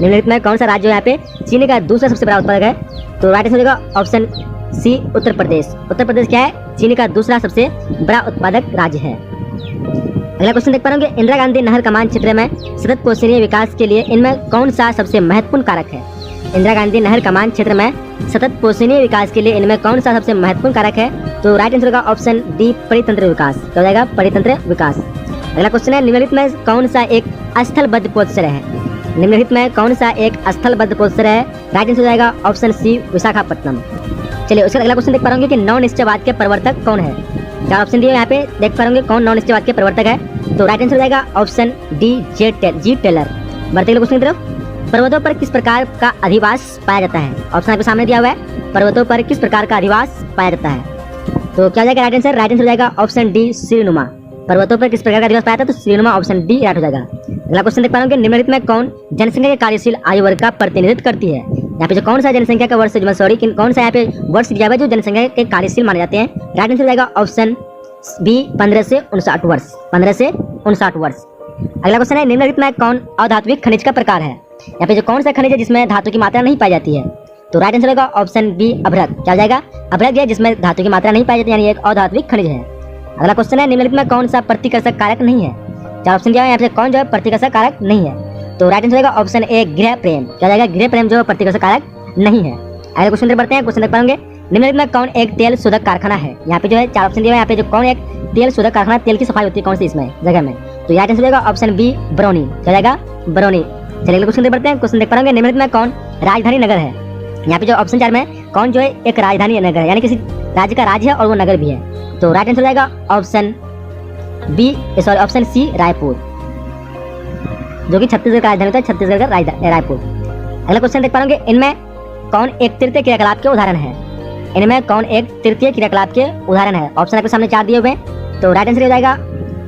Speaker 3: निम्नलिखित में कौन सा राज्य यहाँ पे चीनी का दूसरा सबसे बड़ा उत्पादक है? तो राइट आंसर हो जाएगा ऑप्शन सी, उत्तर प्रदेश। उत्तर प्रदेश क्या है? चीनी का दूसरा सबसे बड़ा उत्पादक राज्य है। अगला क्वेश्चन देख पा रहे होंगे, इंदिरा गांधी नहर कमान क्षेत्र में सतत पोषणीय विकास के लिए इनमें कौन सा सबसे महत्वपूर्ण कारक है? इंदिरा गांधी नहर कमान क्षेत्र में सतत पोषणीय विकास के लिए इनमें कौन सा सबसे महत्वपूर्ण कारक है? तो राइट आंसर होगा ऑप्शन डी, परितंत्र विकास। क्या हो जाएगा? परितंत्र विकास। अगला क्वेश्चन है, निम्नलिखित में कौन सा एक स्थलबद्ध पोषण है? निम्नलिखित में कौन सा एक स्थलबद्ध पोषण है? राइट आंसर हो जाएगा ऑप्शन सी, विशाखापट्टनम। चलिए उसका अगला क्वेश्चन देख पा रहे होंगे कि नौ निश्चयवाद के प्रवर्तक कौन है? 4 ऑप्शन दिए यहाँ पे, देख पा रहे होंगे कौन नौ निश्चयवाद के प्रवर्तक है? तो राइट आंसर हो जाएगा ऑप्शन डी, जी टेलर। बढ़ते हैं क्वेश्चन की तरफ। पर्वतों पर किस प्रकार का अधिवास पाया जाता है? ऑप्शन आपके सामने दिया हुआ है, पर्वतों पर किस प्रकार का अधिवास पाया जाता है? तो क्या हो जाएगा राइट आंसर? राइट आंसर हो जाएगा ऑप्शन डी, सीढ़ीनुमा। पर्वतों पर किस प्रकार का अधिवास पाया जाता है? तो सीढ़ीनुमा, ऑप्शन डी राइट हो जाएगा। अगला क्वेश्चन देख पा रहे होंगे, निम्नलिखित में कौन जनसंख्या के कार्यशील आयु वर्ग का प्रतिनिधित्व करती है? यहाँ पे जो कौन सा जनसंख्या का वर्ष, कौन सा यहाँ पे वर्ष दिया हुआ है जो जनसंख्या के कार्यशील माने जाते हैं? राइट आंसर हो जाएगा ऑप्शन बी, 15 से 59 वर्ष। 15 से 59 वर्ष। अगला क्वेश्चन है, निम्नलिखित में कौन अधात्विक खनिज का प्रकार है? यहाँ पे जो कौन सा खनिज है जिसमें धातु की मात्रा नहीं पाई जाती है? तो राइट आंसर होगा ऑप्शन बी, अभ्रक। क्या हो जाएगा? अभ्रक है जिसमें धातु की मात्रा नहीं पाई जाती, यानी एक अधात्विक खनिज है। अगला क्वेश्चन है, निम्नलिखित में कौन सा प्रतिकर्षक कारक नहीं है? 4 ऑप्शन दिया है यहाँ पे, कौन जो है प्रतिकर्षक कारक नहीं है? तो राइट आंसर होगा ऑप्शन ए, गृह प्रेम। क्या हो जाएगा? गृह प्रेम जो प्रतिकर्षक कारक नहीं है। अगले क्वेश्चन देख बढ़ते हैं। क्वेश्चन देख पाएंगे, निम्नलिखित में कौन एक तेल शोधक कारखाना है। यहाँ पे जो है 4 ऑप्शन दिए हुए हैं। यहाँ पे जो कौन एक तेल शोधक कारखाना, तेल की सफाई होती है कौन सी इसमें जगह में, तो यहाँ आंसर हो जाएगा ऑप्शन बी बरौनी। क्या जाएगा? बरौनी। चलिए अगले क्वेश्चन देख बढ़ते हैं। क्वेश्चन देख पाएंगे, निम्नलिखित में कौन राजधानी नगर है। यहाँ पे जो ऑप्शन 4 में कौन जो है एक राजधानी नगर है, यानी किसी राज्य का राज्य है और वो नगर भी है, तो राइट आंसर हो जाएगा option B, sorry option C Raipur, जो कि छत्तीसगढ़ का राजधानी होता है, छत्तीसगढ़ का रायपुर। अगला क्वेश्चन देख पाएंगे, इनमें कौन एक तृतीय क्रियाकलाप के उदाहरण है। इनमें कौन एक तृतीय क्रियाकलाप के उदाहरण है। ऑप्शन आपके सामने 4 दिए हुए हैं, तो राइट आंसर हो जाएगा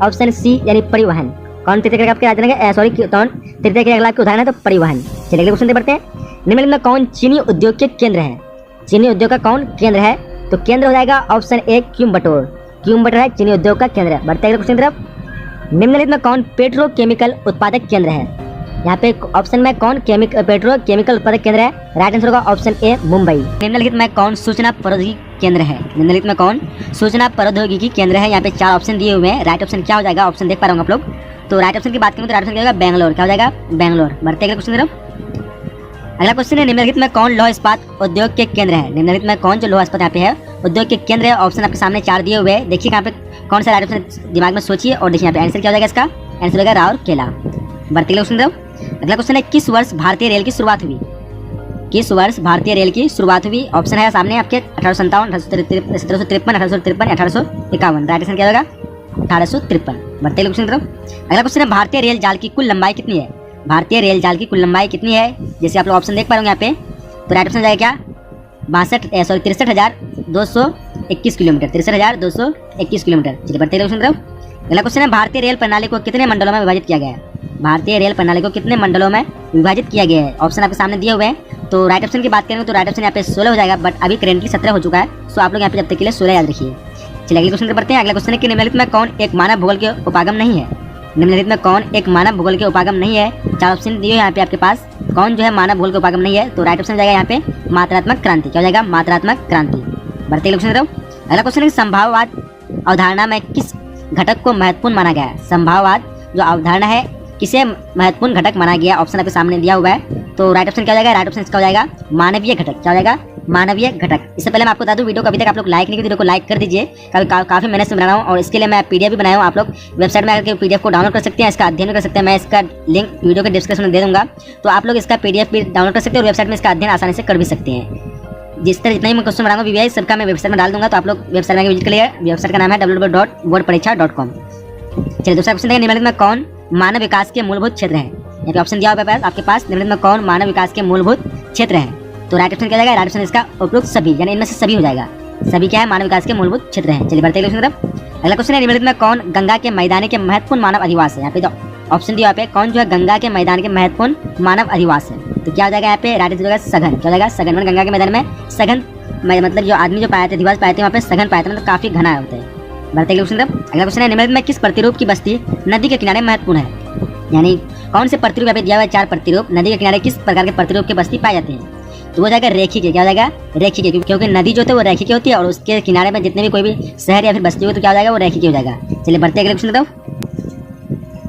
Speaker 3: ऑप्शन सी यानी परिवहन। कौन तृतीय क्रियाकलाप के उदाहरण है, सॉरी कौन तृतीय क्रियाकलाप के उदाहरण है, तो परिवहन। चलिए अगले क्वेश्चन देख बढ़ते हैं। निम्नलिखित में कौन चीनी उद्योग के केंद्र है। चीनी उद्योग का कौन केंद्र है, तो केंद्र हो जाएगा ऑप्शन ए क्यूम्बटोर। क्यूम्बटोर है चीनी उद्योग का केंद्र। बढ़ते अगले क्वेश्चन तरफ। निम्नलिखित में कौन पेट्रोकेमिकल उत्पादक केंद्र है। यहाँ पे ऑप्शन में कौन पेट्रोकेमिकल उत्पादक केंद्र है, राइट आंसर होगा ऑप्शन ए मुंबई। निम्नलिखित में कौन सूचना प्रौद्योगिकी केंद्र है। निम्नलिखित में कौन सूचना प्रौद्योगिकी केंद्र है। यहाँ पे 4 ऑप्शन दिए हुए हैं। राइट ऑप्शन क्या हो जाएगा, ऑप्शन देख पा रहे होंगे आप लोग, तो राइट ऑप्शन की बात करें तो राइट ऑप्शन क्या होगा, बेंगलोर। क्या हो जाएगा, बेंगलोर। बढ़ते अगले क्वेश्चन तरफ। अगला क्वेश्चन है, निम्नलिखित में कौन लौह इस्पात उद्योग के केंद्र है। निम्नलिखित में कौन जो लौह इस्पात यहाँ पे है उद्योग के केंद्र है। ऑप्शन आपके सामने 4 दिए हुए हैं। देखिए यहाँ पे कौन सा राइट ऑप्शन दिमाग में सोचिए और देखिए यहाँ पे आंसर क्या हो जाएगा, इसका आंसर होगा राउरकेला। बढ़ते अगले क्वेश्चन तरफ। अगला क्वेश्चन है, किस वर्ष भारतीय रेल की शुरुआत हुई। किस वर्ष भारतीय रेल की शुरुआत हुई। ऑप्शन है सामने आपके 1857, 1753, 1853, 1851। राइट आंसर क्या होगा, 1853। बढ़ते अगले क्वेश्चन तरफ। अगला क्वेश्चन है, भारतीय रेल जाल की कुल लंबाई कितनी है। भारतीय रेल जाल की कुल लंबाई कितनी है। जैसे आप लोग ऑप्शन देख पा रहे होंगे यहाँ पे, तो राइट ऑप्शन जाएगा क्या, 63,221 किलोमीटर। 63,221 किलोमीटर। चलिए बढ़ते अगले क्वेश्चन तरफ। अगला क्वेश्चन है, भारतीय रेल प्रणाली को कितने मंडलों में विभाजित किया गया है। भारतीय रेल प्रणाली को कितने मंडलों में विभाजित किया गया है। ऑप्शन आपके सामने दिए हुए हैं। तो राइट ऑप्शन की बात करेंगे तो राइट ऑप्शन यहाँ पे 16 हो जाएगा, बट अभी करेंटली 17 हो चुका है। सो आप लोग यहाँ पे जब तक के लिए 16 याद रखिए। चलिए अगले क्वेश्चन पर बढ़ते हैं। अगला क्वेश्चन है कि निम्नलिखित में कौन एक मानव भूगोल के उपागम नहीं है। निम्नलिखित में कौन एक मानव भूगोल के उपागम नहीं है। 4 ऑप्शन दिए यहाँ पे आपके पास, कौन जो है मानव भूगोल के उपागम नहीं है, तो राइट ऑप्शन जाएगा यहाँ पे मात्रात्मक क्रांति। क्या हो जाएगा, मात्रात्मक क्रांति। बढ़ते अगले क्वेश्चन तरफ। अगला क्वेश्चन है, संभाववाद अवधारणा में किस घटक को महत्वपूर्ण माना गया है। संभाववाद जो अवधारणा है किसे महत्वपूर्ण घटक माना गया। ऑप्शन आपके सामने दिया हुआ है, तो राइट ऑप्शन क्या हो जाएगा, राइट ऑप्शन इसका हो जाएगा मानवीय घटक। क्या हो जाएगा, मानवीय घटक। इससे पहले मैं आपको बता दूं, वीडियो को अभी तक आप लोग लाइक नहीं किए, वीडियो को लाइक कर दीजिए। काफी मेहनत से बना रहा हूँ और इसके लिए मैं पीडीएफ भी बनाया हूँ। आप लोग वेबसाइट में आकर पीडीएफ को डाउनलोड कर सकते हैं, इसका अध्ययन कर सकते हैं। मैं इसका लिंक वीडियो के डिस्क्रिप्शन में दे दूंगा, तो आप लोग इसका पीडीएफ भी डाउनलोड कर सकते हैं और वेबसाइट में इसका अध्ययन आसानी से कर भी सकते हैं। जिस तरह जितना ही मैं क्वेश्चन बनाऊंगा वीवीआई सबका मैं वेबसाइट में डाल दूंगा, तो आप लोग वेबसाइट में विजिट करिए। वेबसाइट का नाम है www.boardpareekha.com। चलिए दूसरा क्वेश्चन है, निम्नलिखित में कौन मानव विकास के मूलभूत क्षेत्र है। यहाँ पे ऑप्शन दिया हुआ है आपके पास, निम्नलिखित में कौन मानव विकास के मूलभूत क्षेत्र है, तो राइट ऑप्शन क्या जाएगा, राइट ऑप्शन इसका उपयुक्त सभी, यानी इनमें से सभी हो जाएगा। सभी क्या है, मानव विकास के मूलभूत क्षेत्र है। चलिए बढ़ते अगले तरफ। अगला क्वेश्चन है, निम्नलिखित में कौन गंगा के मैदान के महत्वपूर्ण मानव अधिवास है। यहाँ पे ऑप्शन दिया पे कौन जो है गंगा के मैदान के महत्वपूर्ण मानव अधिवास है, तो क्या हो जाएगा यहाँ पे, राइट आंसर होगा सघन। क्या हो जाएगा, सघन। मतलब गंगा के मैदान में सघन, मतलब जो आदमी जो पाए थे, अधिवास पाए थे, वहाँ पे सघन पाए थे, मतलब काफी घना होता है। बढ़ते अगले क्वेश्चन तरफ। अगला क्वेश्चन है, निम्नलिखित में किस प्रतिरूप की बस्ती नदी के किनारे महत्वपूर्ण है। यानी कौन से प्रतिरूप यहाँ पे दिया हुआ है, 4 प्रतिरूप, नदी के किनारे किस प्रकार के प्रतिरूप की बस्ती पाई जाती है, तो वो जाएगा रेखी के। क्या हो जाएगा, रेखी के, क्योंकि नदी जो है वो रेखी की होती है और उसके किनारे में जितने भी कोई भी शहर या फिर बस्ती हो तो क्या हो जाएगा, वो रेखी की हो जाएगा। चलिए बढ़ते अगले क्वेश्चन तरफ।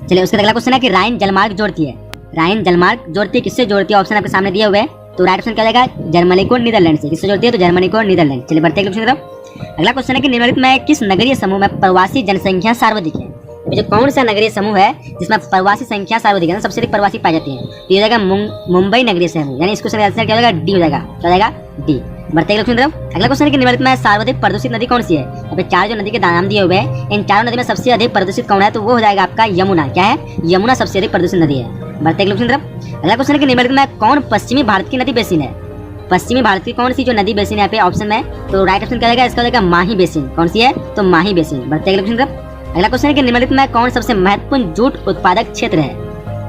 Speaker 3: चलिए उसका अगला क्वेश्चन है कि राइन जलमार्ग जोड़ती है। राइन जलमार्ग जोड़ती है, किससे जोड़ती है, ऑप्शन आपके सामने दिए हुए हैं, तो राइट ऑप्शन क्या हो जाएगा, जर्मनी को नीदरलैंड से। किससे जोड़ती है, तो जर्मनी को नीदरलैंड। चलिए बढ़ते अगले क्वेश्चन तरफ। अगला क्वेश्चन है कि निम्नलिखित में किस नगरीय समूह में प्रवासी जनसंख्या सर्वाधिक है। जो कौन सा नगरीय समूह है जिसमें प्रवासी संख्या सर्वाधिक है, सबसे अधिक प्रवासी पाए जाते हैं, तो ये हो जाएगा मुंबई नगरीय समूह। यानी इसको आंसर क्या हो जाएगा, डी हो जाएगा। क्या हो जाएगा, डी। बढ़ते अगले क्वेश्चन तरफ। अगला क्वेश्चन है कि निम्नलिखित में सर्वाधिक प्रदूषित नदी कौन सी है। यहाँ पे 4 जो नदी के नाम दिए हुए हैं, इन 4 नदी में सबसे अधिक प्रदूषित कौन है, तो वो हो जाएगा आपका यमुना। क्या है, यमुना सबसे अधिक प्रदूषित नदी है। बढ़ते अगले क्वेश्चन तरफ। अगला क्वेश्चन है कि निम्नलिखित में कौन पश्चिमी भारत की नदी बेसिन है। पश्चिमी भारत की कौन सी जो नदी बेसिन है यहाँ पे ऑप्शन में, तो राइट ऑप्शन क्या जाएगा, इसका हो जाएगा माही बेसिन। कौन सी है, तो माही बेसिन। बढ़ते अगले क्वेश्चन तरफ। अगला क्वेश्चन है कि निम्नलिखित में कौन सबसे महत्वपूर्ण जूट उत्पादक क्षेत्र है।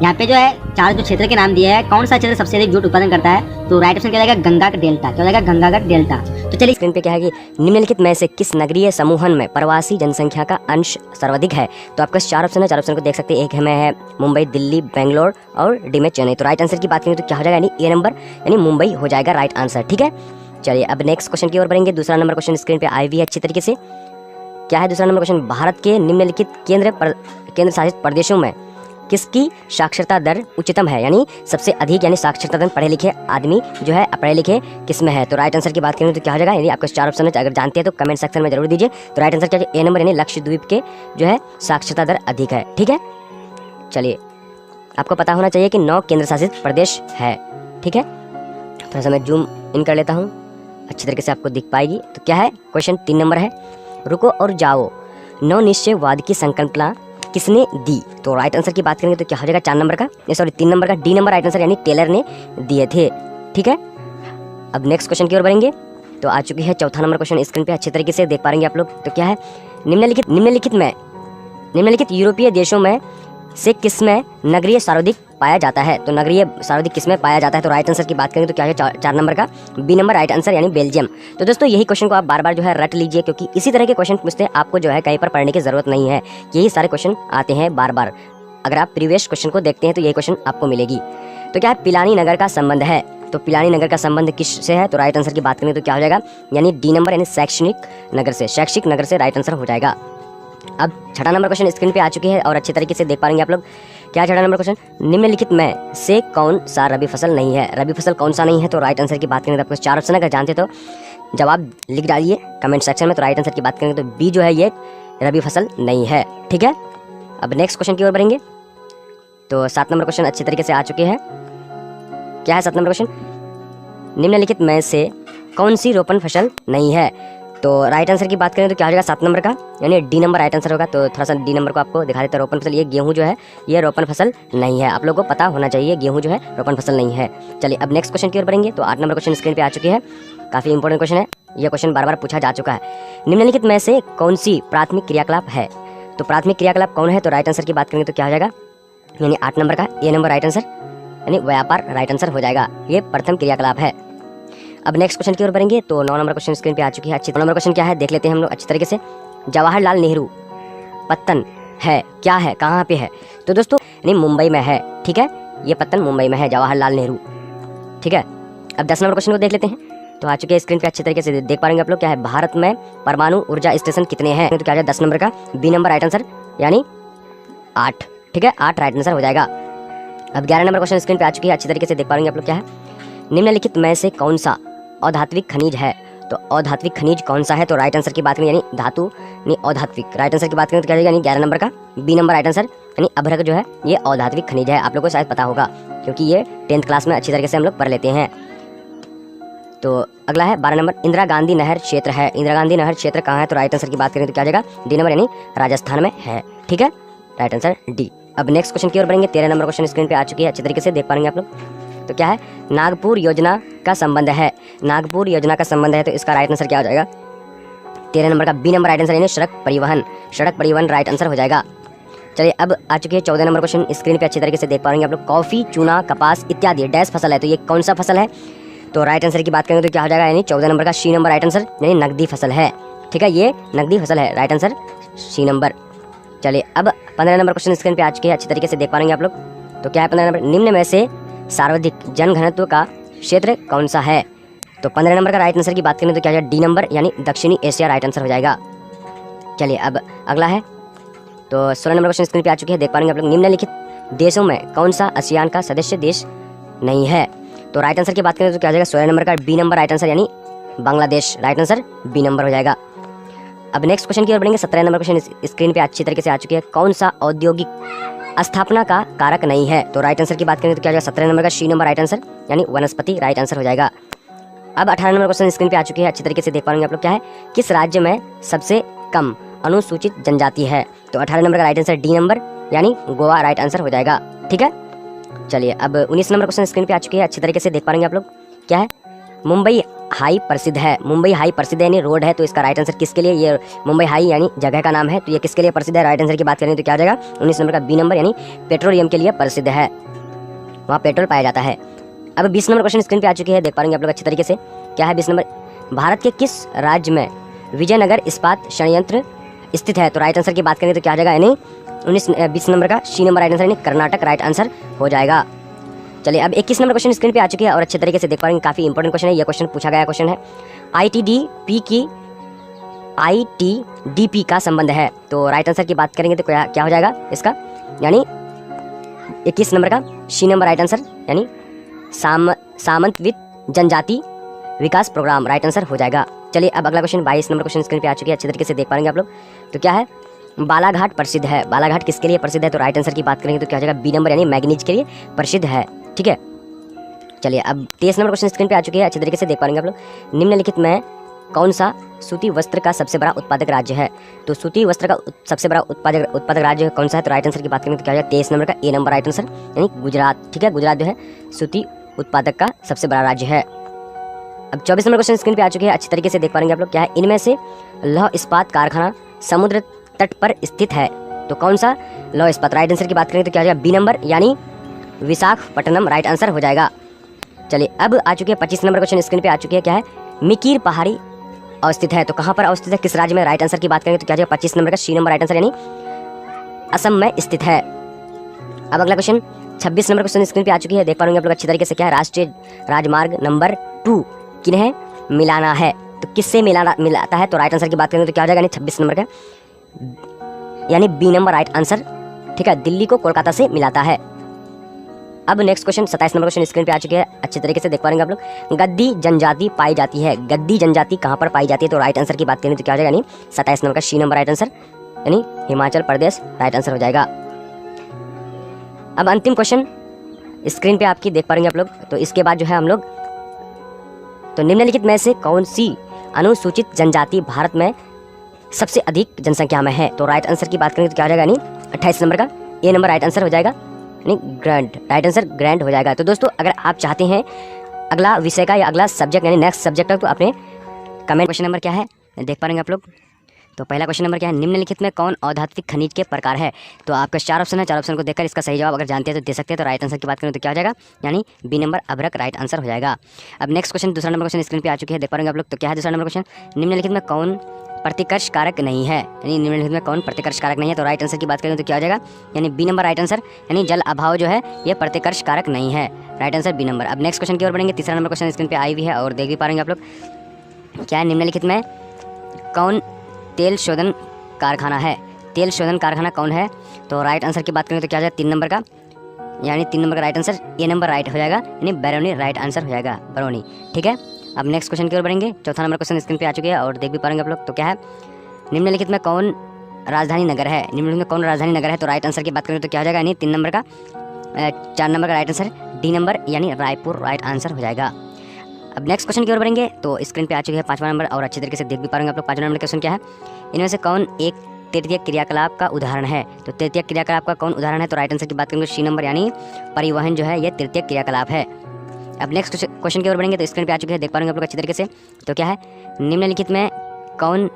Speaker 3: यहाँ पे जो है 4 जो क्षेत्र के नाम दिए हैं, कौन सा क्षेत्र सबसे अधिक जूट उत्पादन करता है, तो राइट ऑप्शन क्या जाएगा, गंगा का डेल्टा। क्या हो जाएगा, गंगा का डेल्टा।
Speaker 2: तो चलिए स्क्रीन पे क्या है कि निम्नलिखित में से किस नगरीय समूहन में प्रवासी जनसंख्या का अंश सर्वाधिक है, तो आपका 4 ऑप्शन है, 4 ऑप्शन को देख सकते हैं। एक में है मुंबई, दिल्ली, बेंगलोर और डी में चेन्नई। तो राइट आंसर की बात करें तो क्या हो जाएगा, यानी ए नंबर यानी मुंबई हो जाएगा राइट आंसर। ठीक है, चलिए अब नेक्स्ट क्वेश्चन की ओर बढ़ेंगे। दूसरा नंबर क्वेश्चन स्क्रीन पे आई हुई है अच्छी तरीके से। क्या है दूसरा नंबर क्वेश्चन, भारत के निम्नलिखित केंद्र शासित प्रदेशों में किसकी साक्षरता दर उच्चतम है, यानी सबसे अधिक यानी साक्षरता दर पढ़े लिखे आदमी जो है पढ़े लिखे किस में है। तो राइट आंसर की बात करें तो क्या हो जाएगा, यानी आपको 4 ऑप्शन है, अगर जानते हैं तो कमेंट सेक्शन में जरूर दीजिए। तो राइट आंसर क्या है, ए नंबर यानी लक्षद्वीप के जो है साक्षरता दर अधिक है। ठीक है, चलिए आपको पता होना चाहिए कि 9 केंद्र शासित प्रदेश है। ठीक है, थोड़ा सा मैं जूम इन कर लेता हूँ, अच्छी तरीके से आपको दिख पाएगी। तो क्या है, क्वेश्चन 3 नंबर है, रुको और जाओ नव निश्चयवाद की संकल्पना किसने दी। तो राइट आंसर की बात करेंगे तो क्या हो जाएगा, 4 नंबर का, सॉरी 3 नंबर का डी नंबर राइट आंसर यानी टेलर ने दिए थे। ठीक है, अब नेक्स्ट क्वेश्चन की ओर बढ़ेंगे। तो आ चुकी है चौथा नंबर क्वेश्चन स्क्रीन पे, अच्छे तरीके से देख पा रहे आप लोग। तो क्या है, निम्नलिखित यूरोपीय देशों में से किसमें नगरीय सर्वाधिक पाया जाता है। तो नगरीय सर्वाधिक किसमें पाया जाता है। तो राइट आंसर की बात करेंगे तो क्या है, 4 नंबर का बी नंबर राइट आंसर यानी बेल्जियम। तो दोस्तों यही क्वेश्चन को आप बार बार जो है रट लीजिए, क्योंकि इसी तरह के क्वेश्चन पूछते हैं, आपको जो है कहीं पर पढ़ने की जरूरत नहीं है, यही सारे क्वेश्चन आते हैं बार बार। अगर आप प्रीवियस क्वेश्चन को देखते हैं तो यही क्वेश्चन आपको मिलेगी। तो क्या है, पिलानी नगर का संबंध है। तो पिलानी नगर का संबंध किससे है। तो राइट आंसर की बात करें तो क्या हो जाएगा, यानी डी नंबर यानी शैक्षणिक नगर से राइट आंसर हो जाएगा। अब छठा नंबर क्वेश्चन स्क्रीन पे आ चुकी है और अच्छे तरीके से देख पाएंगे आप लोग। क्या छठा नंबर क्वेश्चन, निम्नलिखित में से कौन सा रबी फसल नहीं है। रबी फसल कौन सा नहीं है। तो राइट आंसर की बात करें तो आपको 4 ऑप्शन अगर जानते तो जवाब लिख डालिए कमेंट सेक्शन में। तो राइट आंसर की बात करेंगे तो बी जो है ये रबी फसल नहीं है। ठीक है, अब नेक्स्ट क्वेश्चन की ओर बढ़ेंगे। तो 7 नंबर क्वेश्चन अच्छे तरीके से आ चुके हैं। क्या है 7 नंबर क्वेश्चन, निम्नलिखित में से कौन सी रोपण फसल नहीं है। तो राइट आंसर की बात करें तो क्या हो जाएगा, 7 नंबर का यानी डी नंबर राइट आंसर होगा। तो थोड़ा सा डी नंबर को आपको दिखा देता है, रोपण फसल, ये गेहूं जो है ये रोपण फसल नहीं है। आप लोगों को पता होना चाहिए गेहूं जो है रोपण फसल नहीं है। चलिए अब नेक्स्ट क्वेश्चन की ओर बढ़ेंगे। तो 8 नंबर क्वेश्चन स्क्रीन पे आ चुकी है, काफी इंपॉर्टेंट क्वेश्चन है, ये क्वेश्चन बार बार पूछा जा चुका है। निम्नलिखित में से कौन सी प्राथमिक क्रियाकलाप है। तो प्राथमिक क्रियाकलाप कौन है। तो राइट आंसर की बात करेंगे तो क्या हो जाएगा, यानी 8 नंबर का ए नंबर राइट आंसर यानी व्यापार राइट आंसर हो जाएगा, ये प्रथम क्रियाकलाप है। अब नेक्स्ट क्वेश्चन की ओर बढ़ेंगे। तो 9 नंबर क्वेश्चन स्क्रीन पे आ चुकी है। 9 नंबर क्वेश्चन क्या है देख लेते हैं हम लोग अच्छी तरीके से। जवाहरलाल नेहरू पत्तन है, क्या है, कहाँ पे है। तो दोस्तों यानी मुंबई में है। ठीक है, ये पत्तन मुंबई में है, जवाहरलाल नेहरू। ठीक है, अब 10 नंबर क्वेश्चन को देख लेते हैं। तो आ चुके हैं स्क्रीन पे अच्छे तरीके से देख पाएंगे आप लोग। क्या है, भारत में परमाणु ऊर्जा स्टेशन कितने हैं। तो क्या है 10 नंबर का बी नंबर राइट आंसर यानी 8। ठीक है, 8 राइट आंसर हो जाएगा। अब 11 नंबर क्वेश्चन स्क्रीन पे आ चुकी है, अच्छी तरीके से देख पाएंगे आप लोग। क्या है, निम्नलिखित में से कौन सा अधात्विक खनिज है। तो अधात्विक खनिज कौन सा है। तो राइट आंसर की बात करें यानी धातु यानी अधात्विक, राइट आंसर की बात करें तो क्या हो जाएगा, यानी 11 नंबर का बी नंबर राइट आंसर यानी अभ्रक जो है ये अधात्विक खनिज है। आप लोगों को शायद पता होगा क्योंकि ये 10th क्लास में अच्छी तरीके से हम लोग पढ़ लेते हैं। तो अगला है 12 नंबर, इंदिरा गांधी नहर क्षेत्र है। इंदिरा गांधी नहर क्षेत्र कहाँ है। तो राइट आंसर की बात करें तो क्या हो जाएगा, डी नंबर यानी राजस्थान में है। ठीक है, राइट आंसर डी। अब नेक्स्ट क्वेश्चन की ओर बढ़ेंगे। 13 नंबर क्वेश्चन स्क्रीन पे आ चुकी है, अच्छी तरीके से देख पाएंगे आप लोग। तो क्या है, नागपुर योजना का संबंध है। नागपुर योजना का संबंध है तो इसका राइट आंसर क्या हो जाएगा, 13 नंबर का बी नंबर राइट आंसर यानी सड़क परिवहन राइट आंसर हो जाएगा। चलिए अब आ चुकी है 14 नंबर क्वेश्चन स्क्रीन पे अच्छी तरीके से देख पाएंगे आप लोग। कॉफी, चूना, कपास इत्यादि डैश फसल है, तो ये कौन सा फसल है। तो राइट आंसर की बात करेंगे तो क्या हो जाएगा, यानी 14 नंबर का सी नंबर राइट आंसर यानी नकदी फसल है। ठीक है, ये नकदी फसल है, राइट आंसर सी नंबर। चलिए अब 15 नंबर क्वेश्चन स्क्रीन पे आ चुके हैं, अच्छी तरीके से देख पाएंगे आप लोग। तो क्या है 15 नंबर, निम्न में से सर्वाधिक जनघनत्व का क्षेत्र कौन सा है। तो 15 नंबर का राइट आंसर की बात करें तो क्या है, डी नंबर यानी दक्षिणी एशिया राइट आंसर हो जाएगा। चलिए अब अगला है तो 16 नंबर क्वेश्चन स्क्रीन पे आ चुके हैं, देख पाएंगे आप लोग। निम्नलिखित देशों में कौन सा आसियान का सदस्य देश नहीं है। तो राइट आंसर की बात करें तो क्या हो जाएगा, 16 नंबर का बी नंबर राइट आंसर यानी Bangladesh, right answer B number हो जाएगा। अब नेक्स्ट क्वेश्चन की ओर बढ़ेंगे। 17 नंबर क्वेश्चन स्क्रीन पे अच्छी तरीके से आ चुकी है। कौन सा औद्योगिक स्थापना का कारक नहीं है। तो राइट आंसर की बात करें तो क्या हो जाएगा, 17 नंबर का सी नंबर राइट आंसर यानी वनस्पति राइट आंसर हो जाएगा। अब 18 नंबर क्वेश्चन स्क्रीन पे आ चुकी है, अच्छी तरीके से देख पाएंगे आप लोग। क्या है, किस राज्य में सबसे कम अनुसूचित जनजाति है। तो 18 नंबर का राइट आंसर डी नंबर यानी गोवा राइट आंसर हो जाएगा। ठीक है, चलिए अब 19 नंबर क्वेश्चन स्क्रीन पे आ चुकी है, अच्छी तरीके से देख पाएंगे आप लोग। क्या है, मुंबई हाई प्रसिद्ध है। मुंबई हाई प्रसिद्ध यानी रोड है, तो इसका राइट आंसर किसके लिए, ये मुंबई हाई यानी जगह का नाम है, तो ये किसके लिए प्रसिद्ध है। राइट आंसर की बात करें तो क्या हो जाएगा, 19 नंबर का बी नंबर यानी पेट्रोलियम के लिए प्रसिद्ध है, वहाँ पेट्रोल पाया जाता है। अब 20 नंबर क्वेश्चन स्क्रीन पे आ चुकी है, देख पाएंगे आप लोग अच्छी तरीके से। क्या है 20 नंबर, भारत के किस राज्य में विजयनगर इस्पात संयंत्र स्थित है। तो राइट आंसर की बात करें तो क्या हो जाएगा, यानी 20 नंबर का सी नंबर राइट आंसर यानी कर्नाटक राइट आंसर हो जाएगा। चलिए अब 21 नंबर क्वेश्चन स्क्रीन पे आ चुकी है और अच्छे तरीके से देख पाएंगे, काफी इंपॉर्टेंट क्वेश्चन है, ये क्वेश्चन पूछा गया क्वेश्चन है। आईटीडीपी का संबंध है। तो राइट आंसर की बात करेंगे तो क्या हो जाएगा इसका, यानी 21 नंबर का सी नंबर राइट आंसर, यानी सामंतवित जनजाति विकास प्रोग्राम राइट आंसर हो जाएगा। चलिए अब अगला क्वेश्चन 22 नंबर क्वेश्चन स्क्रीन पे आ चुकी है, अच्छे तरीके से देख पाएंगे आप लोग। तो क्या है, बालाघाट प्रसिद्ध है। बालाघाट किसके लिए प्रसिद्ध है? तो राइट आंसर की बात करेंगे तो क्या हो जाएगा, बी नंबर यानी मैग्नीज के लिए प्रसिद्ध है। ठीक है, चलिए अब 23 नंबर क्वेश्चन स्क्रीन पे आ चुकी है, अच्छे तरीके से देख पाएंगे आप लोग। निम्नलिखित में कौन सा सूती वस्त्र का सबसे बड़ा उत्पादक राज्य है? तो सूती वस्त्र का सबसे बड़ा उत्पादक राज्य कौन सा है? तो राइट आंसर की बात करेंगे तो क्या हो जाएगा, 23 नंबर का ए नंबर राइट आंसर, यानी गुजरात। ठीक है, गुजरात जो है सूती उत्पादक का सबसे बड़ा राज्य है। अब 24 नंबर क्वेश्चन स्क्रीन पे आ चुके हैं, अच्छी तरीके से देख पाएंगे आप लोग। क्या है, इनमें से लौह इस्पात कारखाना समुद्र तट पर स्थित है। तो कौन सा लौह इस्पात? राइट आंसर की बात करेंगे तो क्या हो जाएगा, बी नंबर यानी विशाखापट्टनम राइट आंसर हो जाएगा। चलिए अब आ चुके हैं 25 नंबर क्वेश्चन स्क्रीन पे आ चुके हैं। क्या है, मिकीर पहाड़ी अवस्थित है। तो कहाँ पर अवस्थित है, किस राज्य में? राइट आंसर की बात करेंगे तो क्या हो जाएगा, 25 नंबर का सी नंबर राइट आंसर, यानी असम में स्थित है। अब अगला क्वेश्चन 26 नंबर क्वेश्चन स्क्रीन पे आ चुकी है, देख पाएंगे आप लोग अच्छी तरीके से। क्या है, राष्ट्रीय राजमार्ग नंबर 2 किन्हें मिलाना है? तो किससे मिलाता है? तो राइट आंसर की बात करेंगे तो क्या हो जाएगा, यानी 26 नंबर का यानी बी नंबर राइट आंसर। ठीक है, दिल्ली को कोलकाता से मिलाता है। अब next question 27 number question screen पे आ चुके हैं, अच्छे तरीके से देख पाएंगे आप लोग। गद्दी जनजाति पाई जाती है। गद्दी जनजाति कहाँ पर पाई जाती है? तो राइट आंसर की बात करें तो क्या हो जाएगा, यानी 27 नंबर का सी नंबर राइट आंसर, यानी हिमाचल प्रदेश राइट आंसर हो जाएगा। अब अंतिम क्वेश्चन स्क्रीन पे आपकी देख पाएंगे आप लोग। तो इसके बाद जो है हम लोग, तो निम्नलिखित में से कौन सी अनुसूचित जनजाति भारत में सबसे अधिक जनसंख्या में है? तो राइट आंसर की बात करेंगे तो क्या हो जाएगा, यानी 28 नंबर का ए नंबर राइट आंसर हो जाएगा, यानी ग्रैंड राइट आंसर ग्रैंड हो जाएगा। तो दोस्तों अगर आप चाहते हैं अगला विषय का या अगला सब्जेक्ट यानी नेक्स्ट सब्जेक्ट का, तो अपने कमेंट। क्वेश्चन नंबर क्या है देख पाएंगे आप लोग। तो पहला क्वेश्चन नंबर क्या है, निम्नलिखित में कौन औधात्विक खनिज के प्रकार है? तो आपका 4 ऑप्शन है, 4 ऑप्शन को देखकर इसका सही जवाब अगर जानते हैं तो दे सकते हैं। तो राइट आंसर की बात करें तो क्या हो जाएगा, यानी बी नंबर अभ्रक राइट आंसर हो जाएगा। अब नेक्स्ट क्वेश्चन दूसरा नंबर क्वेश्चन स्क्रीन पे आ चुके हैं, देख पाएंगे आप लोग। तो क्या है दूसरा नंबर क्वेश्चन, निम्नलिखित में कौन प्रतिकर्ष कारक नहीं है? यानी निम्नलिखित में कौन प्रतिकर्ष कारक नहीं है? तो राइट आंसर की बात करें तो क्या हो जाएगा, यानी बी नंबर राइट आंसर, यानी जल अभाव जो है ये प्रतिकर्ष कारक नहीं है। Right answer B number. अब नेक्स्ट क्वेश्चन की ओर बढ़ेंगे, तीसरा नंबर क्वेश्चन स्क्रीन पे आई हुई है और देख भी पाएंगे आप लोग। क्या है, निम्नलिखित में कौन तेल शोधन कारखाना है? तेल शोधन कारखाना कौन है? तो राइट आंसर की बात करें तो क्या हो जाएगा, 3 नंबर का, यानी 3 नंबर का right answer A number right हो जाएगा, यानी बरौनी राइट आंसर हो जाएगा, बरौनी। ठीक है, अब नेक्स्ट क्वेश्चन की ओर बढ़ेंगे। चौथा नंबर क्वेश्चन स्क्रीन पे आ चुके हैं और देख भी पाएंगे आप लोग। तो क्या है, निम्नलिखित में कौन राजधानी नगर है? निम्नलिखित में कौन राजधानी नगर है? तो राइट आंसर की बात करें तो क्या हो जाएगा, यानी 3 नंबर का 4 नंबर का राइट आंसर डी नंबर, यानी रायपुर राइट आंसर हो जाएगा। अब नेक्स्ट क्वेश्चन की ओर बढ़ेंगे। तो स्क्रीन पे आ चुके हैं 5वां नंबर और अच्छे तरीके से देख भी पाएंगे आप लोग। 5वां नंबर क्वेश्चन क्या है, इनमें से कौन एक तृतीय क्रियाकलाप का उदाहरण है? तो तृतीय क्रियाकलाप का कौन उदाहरण है? तो राइट आंसर की बात करेंगे सी नंबर, यानी परिवहन जो है ये तृतीय क्रियाकलाप है। अब नेक्स्ट क्वेश्चन की ओर बढ़ेंगे। तो स्क्रीन पे आ चुके हैं, देख पाएंगे आप लोग अच्छी तरीके से। तो क्या है, निम्नलिखित में कौन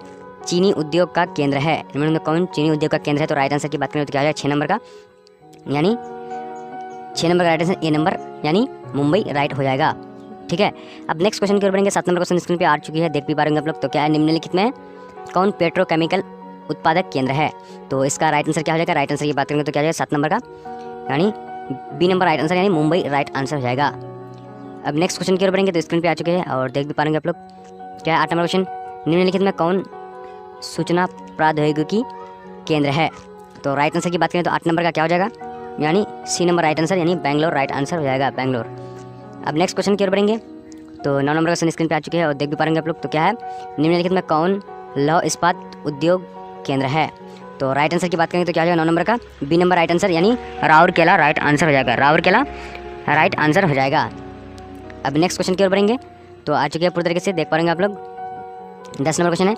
Speaker 2: चीनी उद्योग का केंद्र है? निम्नलिखित में कौन चीनी उद्योग का केंद्र है? तो राइट आंसर की बात करें तो क्या हो जाएगा, 6 नंबर का, यानी 6 नंबर का राइट आंसर ए नंबर, यानी मुंबई राइट हो जाएगा। ठीक है, अब नेक्स्ट क्वेश्चन की ओर बढ़ेंगे। 7 नंबर क्वेश्चन स्क्रीन पे आ चुकी है, देख भी पाएंगे आप लोग। तो क्या है, निम्नलिखित में कौन पेट्रोकेमिकल उत्पादक केंद्र है? तो इसका राइट आंसर क्या हो जाएगा, राइट आंसर की बात करेंगे तो क्या हो जाएगा, 7 नंबर का, यानी बी नंबर राइट आंसर, यानी मुंबई राइट आंसर हो जाएगा। अब नेक्स्ट क्वेश्चन की ओर बढ़ेंगे। तो स्क्रीन पे आ चुके हैं और देख भी पाएंगे आप लोग। क्या है, 8 नंबर क्वेश्चन, निम्नलिखित में कौन सूचना प्रौद्योगिकी केंद्र है? तो राइट आंसर की बात करें तो 8 नंबर का क्या हो जाएगा, यानी सी नंबर राइट आंसर, यानी बेंगलोर राइट आंसर हो जाएगा, बेंगलोर। अब नेक्स्ट क्वेश्चन की ओर बढ़ेंगे। तो 9 नंबर क्वेश्चन स्क्रीन पे आ चुके हैं और देख भी पाएंगे आप लोग। तो क्या है, निम्नलिखित में कौन लौह इस्पात उद्योग केंद्र है? तो राइट आंसर की बात करेंगे तो क्या हो जाएगा, 9 नंबर का बी नंबर राइट आंसर, यानी राउरकेला राइट आंसर हो जाएगा, राउरकेला राइट आंसर हो जाएगा। अब नेक्स्ट क्वेश्चन की ओर बढ़ेंगे। तो आ चुके हैं पूरी तरीके से देख पाएंगे आप लोग। 10 नंबर क्वेश्चन है,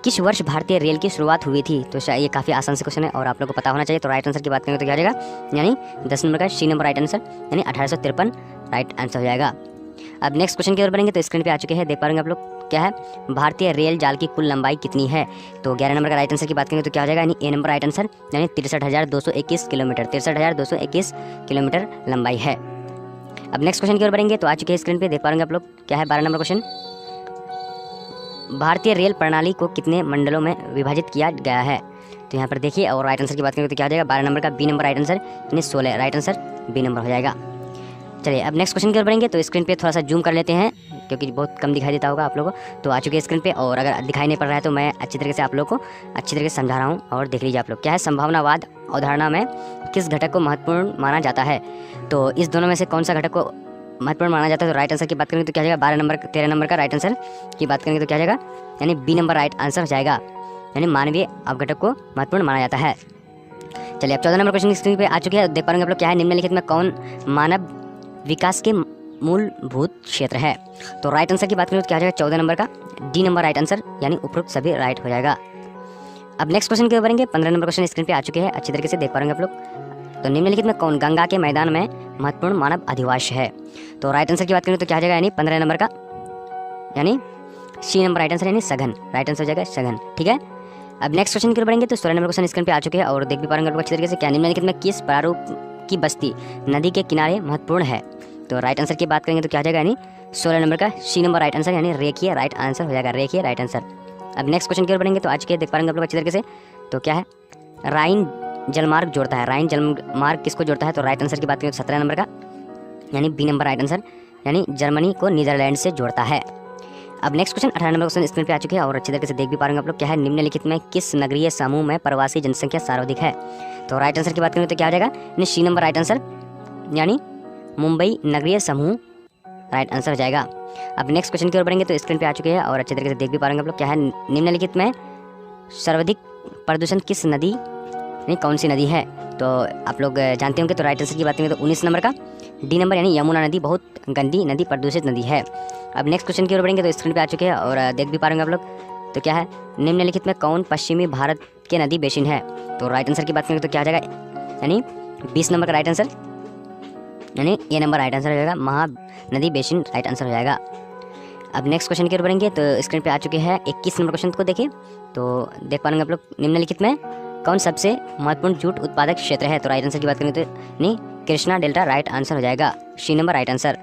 Speaker 2: किस वर्ष भारतीय रेल की शुरुआत हुई थी? तो ये काफ़ी आसान से क्वेश्चन है और आप लोग को पता होना चाहिए। तो राइट आंसर की बात करेंगे तो क्या हो जाएगा, यानी 10 नंबर का सी नंबर राइट आंसर, यानी 1853 राइट आंसर हो जाएगा। अब नेक्स्ट क्वेश्चन की ओर बढ़ेंगे। तो स्क्रीन पे आ चुके हैं, देख पाएंगे आप लोग। क्या है, भारतीय रेल जाल की कुल लंबाई कितनी है? तो 11 नंबर का राइट आंसर की बात करेंगे तो क्या हो जाएगा, यानी ए नंबर राइट आंसर, यानी 63,221 किलोमीटर, 63,221 किलोमीटर लंबाई है। अब नेक्स्ट क्वेश्चन की ओर बढ़ेंगे। तो आ चुके हैं स्क्रीन पे, देख पाएंगे आप लोग। क्या है, 12 नंबर क्वेश्चन, भारतीय रेल प्रणाली को कितने मंडलों में विभाजित किया गया है? तो यहाँ पर देखिए और राइट आंसर की बात करेंगे तो क्या हो जाएगा, 12 नंबर का बी नंबर राइट आंसर, यानी 16 राइट आंसर बी नंबर हो जाएगा। चलिए अब नेक्स्ट क्वेश्चन की ओर बढ़ेंगे। तो स्क्रीन पे थोड़ा सा जूम कर लेते हैं क्योंकि बहुत कम दिखाई देता होगा आप लोगों को। तो आ चुके हैं स्क्रीन पे, और अगर दिखाई नहीं पड़ रहा है तो मैं अच्छी तरीके से आप लोगों को अच्छी तरीके से समझा रहा हूँ, और देख लीजिए आप लोग। क्या है, संभावनावाद अवधारणा में किस घटक को महत्वपूर्ण माना जाता है? तो इस दोनों में से कौन सा घटक को महत्वपूर्ण माना जाता है? तो राइट आंसर की बात करेंगे तो क्या जाएगा 13 नंबर का राइट आंसर की बात करेंगे तो क्या जाएगा, यानी बी नंबर राइट आंसर हो जाएगा, यानी मानवीय अवघटक को महत्वपूर्ण माना जाता है। चलिए अब 14 नंबर क्वेश्चन स्क्रीन पे आ चुके हैं, देख पाएंगे आप लोग। क्या है, निम्नलिखित में कौन मानव विकास के मूलभूत क्षेत्र है? तो राइट आंसर की बात करें तो क्या जाएगा 14 नंबर का डी नंबर राइट आंसर, यानी उपरोक्त सभी राइट हो जाएगा। अब नेक्स्ट क्वेश्चन की ओर बढ़ेंगे। 15 नंबर क्वेश्चन स्क्रीन पे आ चुके हैं, अच्छी तरीके से देख पाएंगे आप लोग। तो निम्नलिखित में कौन गंगा के मैदान में महत्वपूर्ण मानव अधिवास है? तो राइट आंसर की बात करें तो क्या जाएगा, यानी 15 नंबर का, यानी सी नंबर राइट आंसर, यानी सघन राइट आंसर हो जाएगा सघन। ठीक है, अब नेक्स्ट क्वेश्चन की ओर बढ़ेंगे। तो 16 नंबर क्वेश्चन स्क्रीन पे आ चुके हैं, और देख भी पाएंगे आप लोग अच्छी तरीके से। क्या निम्नलिखित में किस प्रारूप की बस्ती नदी के किनारे महत्वपूर्ण है? तो राइट आंसर की बात करेंगे तो क्या जाएगा, यानी 16 नंबर का सी नंबर राइट आंसर, यानी रेखीय राइट आंसर हो जाएगा, रेखीय राइट आंसर। अब नेक्स्ट क्वेश्चन की ओर बढ़ेंगे। तो आज के देख पाएंगे आप लोग अच्छी तरीके से। तो क्या है, राइन जलमार्ग जोड़ता है, राइन जलमार्ग किसको जोड़ता है? तो राइट आंसर की बात करें तो 17 नंबर का, यानी बी नंबर राइट आंसर, यानी जर्मनी को नीदरलैंड से जोड़ता है। अब next question 18 number question screen पे आ चुके हैं, और अच्छी तरीके से देख भी पा रहे हैं आप लोग। क्या है, निम्नलिखित में किस नगरीय समूह में प्रवासी जनसंख्या सर्वाधिक है? तो राइट आंसर की बात करें तो क्या हो जाएगा, यानी सी नंबर राइट आंसर, यानी मुंबई नगरीय समूह राइट आंसर हो जाएगा। अब नेक्स्ट क्वेश्चन की ओर बढ़ेंगे। तो स्क्रीन पे आ चुके हैं, और अच्छी तरीके से देख भी पा रहे हैं आप लोग। क्या है, निम्नलिखित में सर्वाधिक प्रदूषण किस नदी, यानी कौन सी नदी है? तो आप लोग जानते होंगे। तो राइट आंसर की बात करेंगे तो 19 नंबर का डी नंबर, यानी यमुना नदी बहुत गंदी नदी, प्रदूषित नदी है। अब नेक्स्ट क्वेश्चन की ओर बढ़ेंगे। तो स्क्रीन पे आ चुके हैं, और देख भी पा रहे हैं आप लोग। तो क्या है, निम्नलिखित में कौन पश्चिमी भारत के नदी बेसिन है? तो राइट आंसर की बात करेंगे तो क्या आ जाएगा, यानी 20 नंबर का राइट आंसर, यानी ए नंबर राइट आंसर हो जाएगा, महानदी बेसिन राइट आंसर हो जाएगा। अब नेक्स्ट क्वेश्चन की ओर बढ़ेंगे। तो स्क्रीन पे आ चुके हैं 21 नंबर क्वेश्चन को देखिए। तो देख पाएंगे आप लोग, निम्नलिखित में कौन सबसे महत्वपूर्ण जूट उत्पादक क्षेत्र है? तो राइट आंसर की बात करें तो नहीं, कृष्णा डेल्टा राइट आंसर हो जाएगा, सी नंबर राइट आंसर।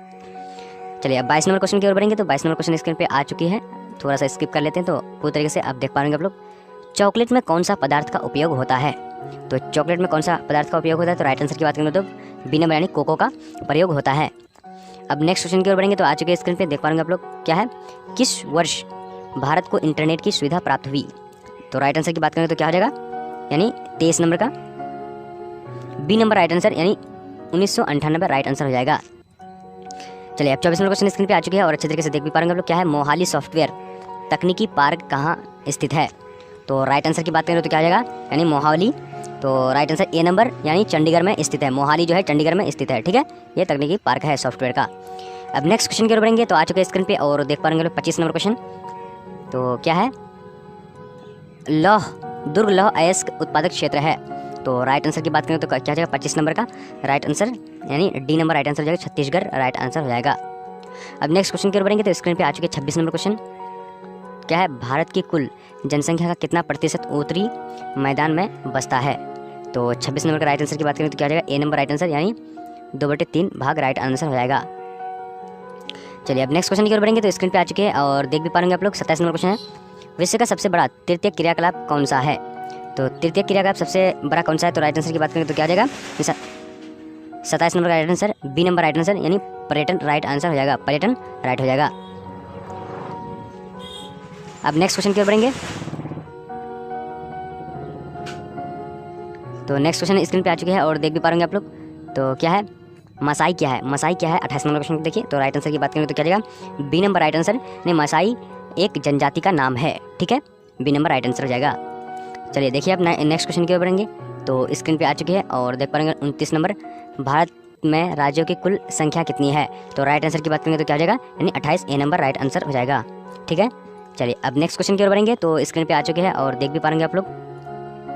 Speaker 2: चलिए अब 22 नंबर क्वेश्चन की ओर बढ़ेंगे। तो 22 नंबर क्वेश्चन स्क्रीन पे आ चुकी है, थोड़ा सा स्किप कर लेते हैं। तो पूरी तरीके से आप देख पाएंगे आप लोग। चॉकलेट में कौन सा पदार्थ का उपयोग होता है? तो चॉकलेट में कौन सा पदार्थ का उपयोग होता है? तो राइट आंसर की बात करेंगे तो बी नंबर, यानी कोको का प्रयोग होता है। अब नेक्स्ट क्वेश्चन की ओर बढ़ेंगे। तो आ चुके स्क्रीन पे देख पाएंगे आप लोग। क्या है, किस वर्ष भारत को इंटरनेट की सुविधा प्राप्त हुई? तो राइट आंसर की बात करेंगे तो क्या हो जाएगा, यानी 23 नंबर का बी नंबर राइट आंसर, यानी 1998 राइट आंसर हो जाएगा। चलिए अब 24 नंबर क्वेश्चन स्क्रीन पे आ चुके हैं, और अच्छे तरीके से देख भी पाएंगे आप लोग। क्या है, मोहाली सॉफ्टवेयर तकनीकी पार्क कहाँ स्थित है? तो राइट आंसर की बात करें तो क्या आ जाएगा, यानी मोहाली। तो राइट आंसर ए नंबर, यानी चंडीगढ़ में स्थित है। मोहाली जो है चंडीगढ़ में स्थित है। ठीक है, ये तकनीकी पार्क है सॉफ्टवेयर का। अब नेक्स्ट क्वेश्चन की ओर बढ़ेंगे। तो आ चुके हैं स्क्रीन पे, और देख पाएंगे लोग 25 नंबर क्वेश्चन। तो क्या है, दुर्ग लौह अयस्क उत्पादक क्षेत्र है। तो राइट आंसर की बात करें तो क्या हो जाएगा 25 नंबर का राइट आंसर, यानी डी नंबर राइट आंसर हो जाएगा, छत्तीसगढ़ राइट आंसर हो जाएगा। अब नेक्स्ट क्वेश्चन की ओर बढ़ेंगे। तो स्क्रीन पे आ चुके 26 नंबर क्वेश्चन। क्या है, भारत की कुल जनसंख्या का कितना प्रतिशत उत्तरी मैदान में बसता है? तो 26 नंबर का राइट आंसर की बात करें तो क्या हो जाएगा, ए नंबर राइट आंसर, यानी 2/3 भाग राइट आंसर हो जाएगा। चलिए अब नेक्स्ट क्वेश्चन की ओर बढ़ेंगे। तो स्क्रीन पे आ चुके हैं, और देख भी पाएंगे आप लोग। 27 नंबर क्वेश्चन है, विश्व का सबसे बड़ा तृतीय क्रियाकलाप कौन सा है? तो तृतीय क्रियाकलाप सबसे बड़ा कौन सा है? तो राइट आंसर की बात करें तो क्या आ जाएगा, 27 नंबर का right answer, B number right answer, यानी पर्यटन राइट आंसर हो जाएगा, पर्यटन राइट हो जाएगा। अब नेक्स्ट क्वेश्चन की ओर बढ़ेंगे। तो नेक्स्ट क्वेश्चन स्क्रीन पे आ चुके हैं, और देख भी पाएंगे आप लोग। तो क्या है, मसाई क्या है? मसाई क्या है? 28 नंबर क्वेश्चन देखिए। तो राइट आंसर की बात करें तो क्या जाएगा, बी नंबर राइट आंसर, यानी मसाई एक जनजाति का नाम है। ठीक है, बी नंबर राइट आंसर हो जाएगा। चलिए देखिए अब नेक्स्ट क्वेश्चन की ओर बढ़ेंगे। तो स्क्रीन पे आ चुके हैं, और देख पाएंगे 29 नंबर, भारत में राज्यों की कुल संख्या कितनी है? तो राइट आंसर की बात करेंगे तो क्या हो जाएगा, यानी 28 ए नंबर राइट आंसर हो जाएगा। ठीक है, चलिए अब नेक्स्ट क्वेश्चन की ओर बढ़ेंगे। तो स्क्रीन पे आ चुके हैं, और देख भी पाएंगे आप लोग।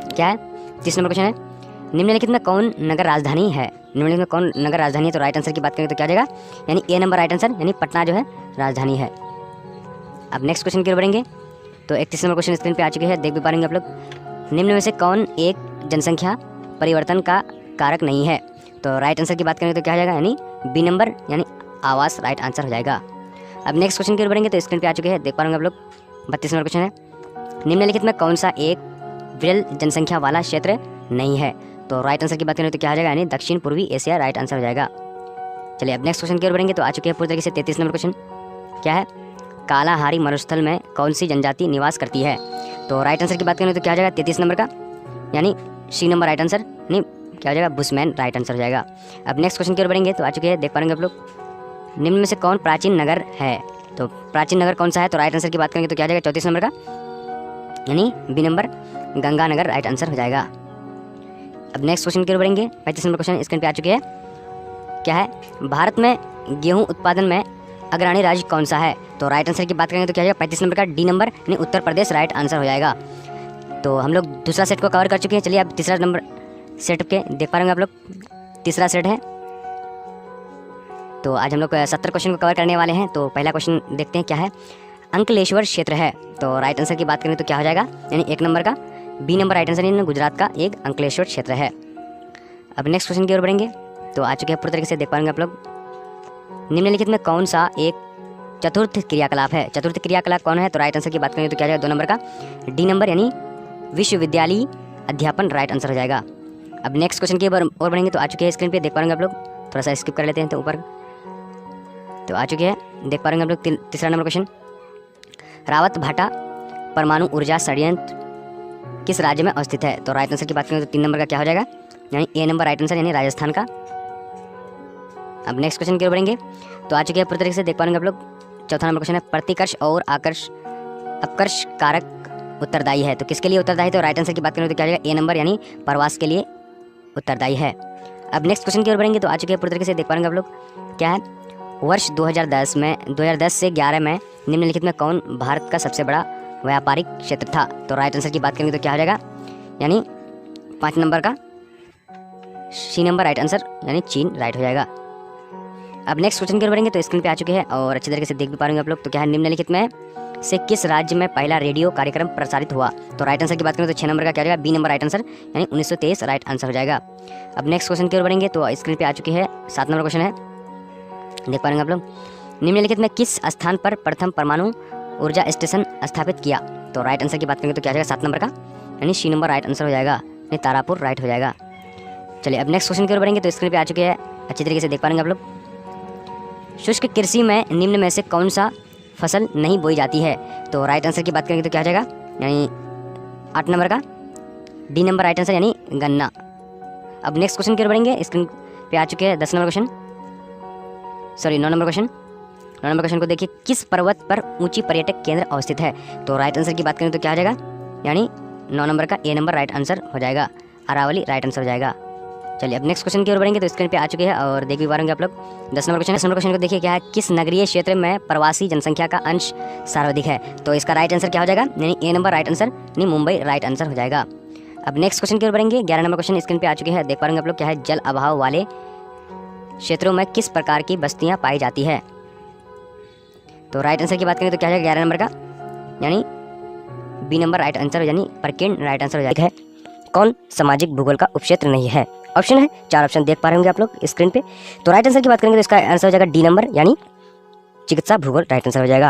Speaker 2: क्या है, 30 नंबर क्वेश्चन है, निम्नलिखित में कौन नगर राजधानी है? निम्नलिखित में कौन नगर राजधानी है? तो राइट आंसर की बात करें तो क्या जाएगा, यानी ए नंबर राइट आंसर, यानी पटना जो है राजधानी है। अब नेक्स्ट क्वेश्चन की ओर बढ़ेंगे। तो 31 नंबर क्वेश्चन स्क्रीन पे आ चुके हैं, देख भी पाएंगे आप लोग। निम्न में से कौन एक जनसंख्या परिवर्तन का कारक नहीं है? तो राइट आंसर की बात करें तो क्या जाएगा, यानी बी नंबर, यानी आवास राइट आंसर हो जाएगा। अब नेक्स्ट क्वेश्चन की ओर बढ़ेंगे। तो स्क्रीन पे आ चुके हैं, देख पाएंगे आप लोग। 32 नंबर क्वेश्चन है, निम्नलिखित में कौन सा एक विरल जनसंख्या वाला क्षेत्र नहीं है? तो राइट आंसर की बात करें तो क्या आ जाएगा, यानी दक्षिण पूर्वी एशिया राइट आंसर हो जाएगा। चलिए अब नेक्स्ट क्वेश्चन की ओर बढ़ेंगे। तो आ चुके हैं पूरी तरीके से 33 नंबर क्वेश्चन। क्या है, कालाहारी मरुस्थल में कौन सी जनजाति निवास करती है? तो राइट आंसर की बात करें तो क्या हो जाएगा 33 नंबर का, यानी सी नंबर राइट आंसर, नहीं क्या हो जाएगा बुशमैन राइट आंसर हो जाएगा। अब नेक्स्ट क्वेश्चन की ओर बढ़ेंगे। तो आ चुके हैं, देख पाएंगे आप लोग, निम्न में से कौन प्राचीन नगर है? तो प्राचीन नगर कौन सा है? तो राइट आंसर की बात करेंगे तो क्या हो जाएगा 34 नंबर का, यानी B number Ganganagar right answer हो जाएगा। अब नेक्स्ट क्वेश्चन की ओर बढ़ेंगे। 35 नंबर क्वेश्चन स्क्रीन पे आ चुके हैं। क्या है, भारत में गेहूं उत्पादन में अग्रणी राज्य कौन सा है? तो राइट आंसर की बात करेंगे तो क्या हो जाएगा 35 नंबर का, डी नंबर यानी उत्तर प्रदेश राइट आंसर हो जाएगा। तो हम लोग दूसरा सेट को कवर कर चुके हैं। चलिए अब तीसरा नंबर सेट के देख पा रहे आप लोग, तीसरा सेट है। तो आज हम लोग 70 क्वेश्चन को कवर करने वाले हैं। तो पहला क्वेश्चन देखते हैं क्या है, अंकलेश्वर क्षेत्र है। तो राइट आंसर की बात करें तो क्या हो जाएगा, यानी 1 नंबर का, बी नंबर राइट आंसर, यानी गुजरात का एक अंकलेश्वर क्षेत्र है। अब नेक्स्ट क्वेश्चन की ओर बढ़ेंगे। तो आ चुके हैं पूरी तरीके से देख पाएंगे आप लोग, निम्नलिखित में कौन सा एक चतुर्थ क्रियाकलाप है? चतुर्थ क्रियाकलाप कौन है? तो राइट आंसर की बात करें तो क्या हो जाएगा 2 नंबर का, डी नंबर यानी विश्वविद्यालय अध्यापन राइट आंसर हो जाएगा। अब नेक्स्ट क्वेश्चन की ओर बढ़ेंगे। तो आ चुके हैं स्क्रीन पे देख पाएंगे आप लोग, थोड़ा सा स्किप कर लेते हैं तो ऊपर। तो आ चुके हैं, देख पा रहे हैं आप लोग तीसरा नंबर क्वेश्चन, रावत भाटा परमाणु ऊर्जा संयंत्र किस राज्य में अवस्थित है? तो राइट आंसर की बात करें तो 3 नंबर का क्या हो जाएगा, यानी ए नंबर राइट आंसर, यानी राजस्थान का। अब नेक्स्ट क्वेश्चन की ओर बढ़ेंगे। तो आ चुके हैं पूरी तरीके से देख पाएंगे आप लोग, चौथा नंबर क्वेश्चन है, प्रतिकर्ष और अपकर्ष कारक उत्तरदायी है। तो किसके लिए उत्तरदायी? तो राइट आंसर की बात करें तो क्या हो जाएगा ए नंबर, यानी प्रवास के लिए उत्तरदायी है। अब नेक्स्ट क्वेश्चन की ओर बढ़ेंगे। तो आ चुके हैं पूरी तरीके से देख पाएंगे आप लोग, क्या है, वर्ष 2010 से 11 में निम्नलिखित में कौन भारत का सबसे बड़ा व्यापारिक क्षेत्र था? तो राइट आंसर की बात करेंगे तो क्या हो जाएगा, यानी 5 नंबर का, सी नंबर राइट आंसर, यानी चीन राइट हो जाएगा। अब नेक्स्ट क्वेश्चन की ओर बढ़ेंगे। तो स्क्रीन पे आ चुके हैं और अच्छी तरीके से देख भी पा रहे आप लोग। तो क्या है, निम्नलिखित में से किस राज्य में पहला रेडियो कार्यक्रम प्रसारित हुआ? तो राइट आंसर की बात करें तो 6 नंबर का क्या हो जाएगा, बी नंबर राइट आंसर, यानी 1923 राइट आंसर हो जाएगा। अब नेक्स्ट क्वेश्चन की ओर बढ़ेंगे। तो स्क्रीन पे आ चुके हैं 7 नंबर क्वेश्चन है, देख पा रहे आप लोग, निम्नलिखित में किस स्थान पर प्रथम परमाणु ऊर्जा स्टेशन स्थापित किया? तो राइट आंसर की बात करेंगे तो क्या हो जाएगा 7 नंबर का, यानी सी नंबर राइट आंसर हो जाएगा, यानी तारापुर राइट हो जाएगा। चलिए अब नेक्स्ट क्वेश्चन की ओर बढ़ेंगे। तो स्क्रीन पे आ चुके हैं, अच्छी तरीके से देख पा रहे आप लोग, शुष्क कृषि में निम्न में से कौन सा फसल नहीं बोई जाती है? तो राइट आंसर की बात करेंगे तो क्या हो जाएगा, यानी 8 नंबर का, डी नंबर राइट आंसर, यानी गन्ना। अब नेक्स्ट क्वेश्चन की ओर बढ़ेंगे। स्क्रीन पे आ चुके हैं 10 number question, sorry 9 number question. 9 number question को देखिए, किस पर्वत पर ऊंची पर्यटक केंद्र अवस्थित है? तो राइट आंसर की बात करें तो क्या हो जाएगा, यानी 9 नंबर का, ए नंबर राइट आंसर हो जाएगा, अरावली राइट आंसर हो जाएगा। चलिए अब नेक्स्ट क्वेश्चन की ओर बढ़ेंगे। तो स्क्रीन पे आ चुके हैं और देख भी पा रहे आप लोग 10 नंबर क्वेश्चन। 10 नंबर क्वेश्चन को देखिए, क्या है, किस नगरीय क्षेत्र में प्रवासी जनसंख्या का अंश सर्वाधिक है? तो इसका राइट आंसर क्या हो जाएगा, यानी ए नंबर राइट आंसर, यानी मुंबई राइट आंसर हो जाएगा। अब नेक्स्ट क्वेश्चन की ओर बढ़ेंगे। 11 नंबर क्वेश्चन स्क्रीन पे आ चुके हैं, देख पा रहे आप लोग, क्या है, जल अभाव वाले क्षेत्रों में किस प्रकार की बस्तियां पाई जाती है? तो राइट आंसर की बात करें तो क्या हो जाएगा 11 नंबर का, यानी बी नंबर राइट आंसर, यानी प्रकीर्ण राइट आंसर हो जाएगा। कौन सामाजिक भूगोल का उपक्षेत्र नहीं है? ऑप्शन है 4 ऑप्शन देख पा रहे होंगे आप लोग स्क्रीन पे। तो राइट आंसर की बात करेंगे तो इसका आंसर हो जाएगा डी नंबर, यानी चिकित्सा भूगोल राइट आंसर हो जाएगा।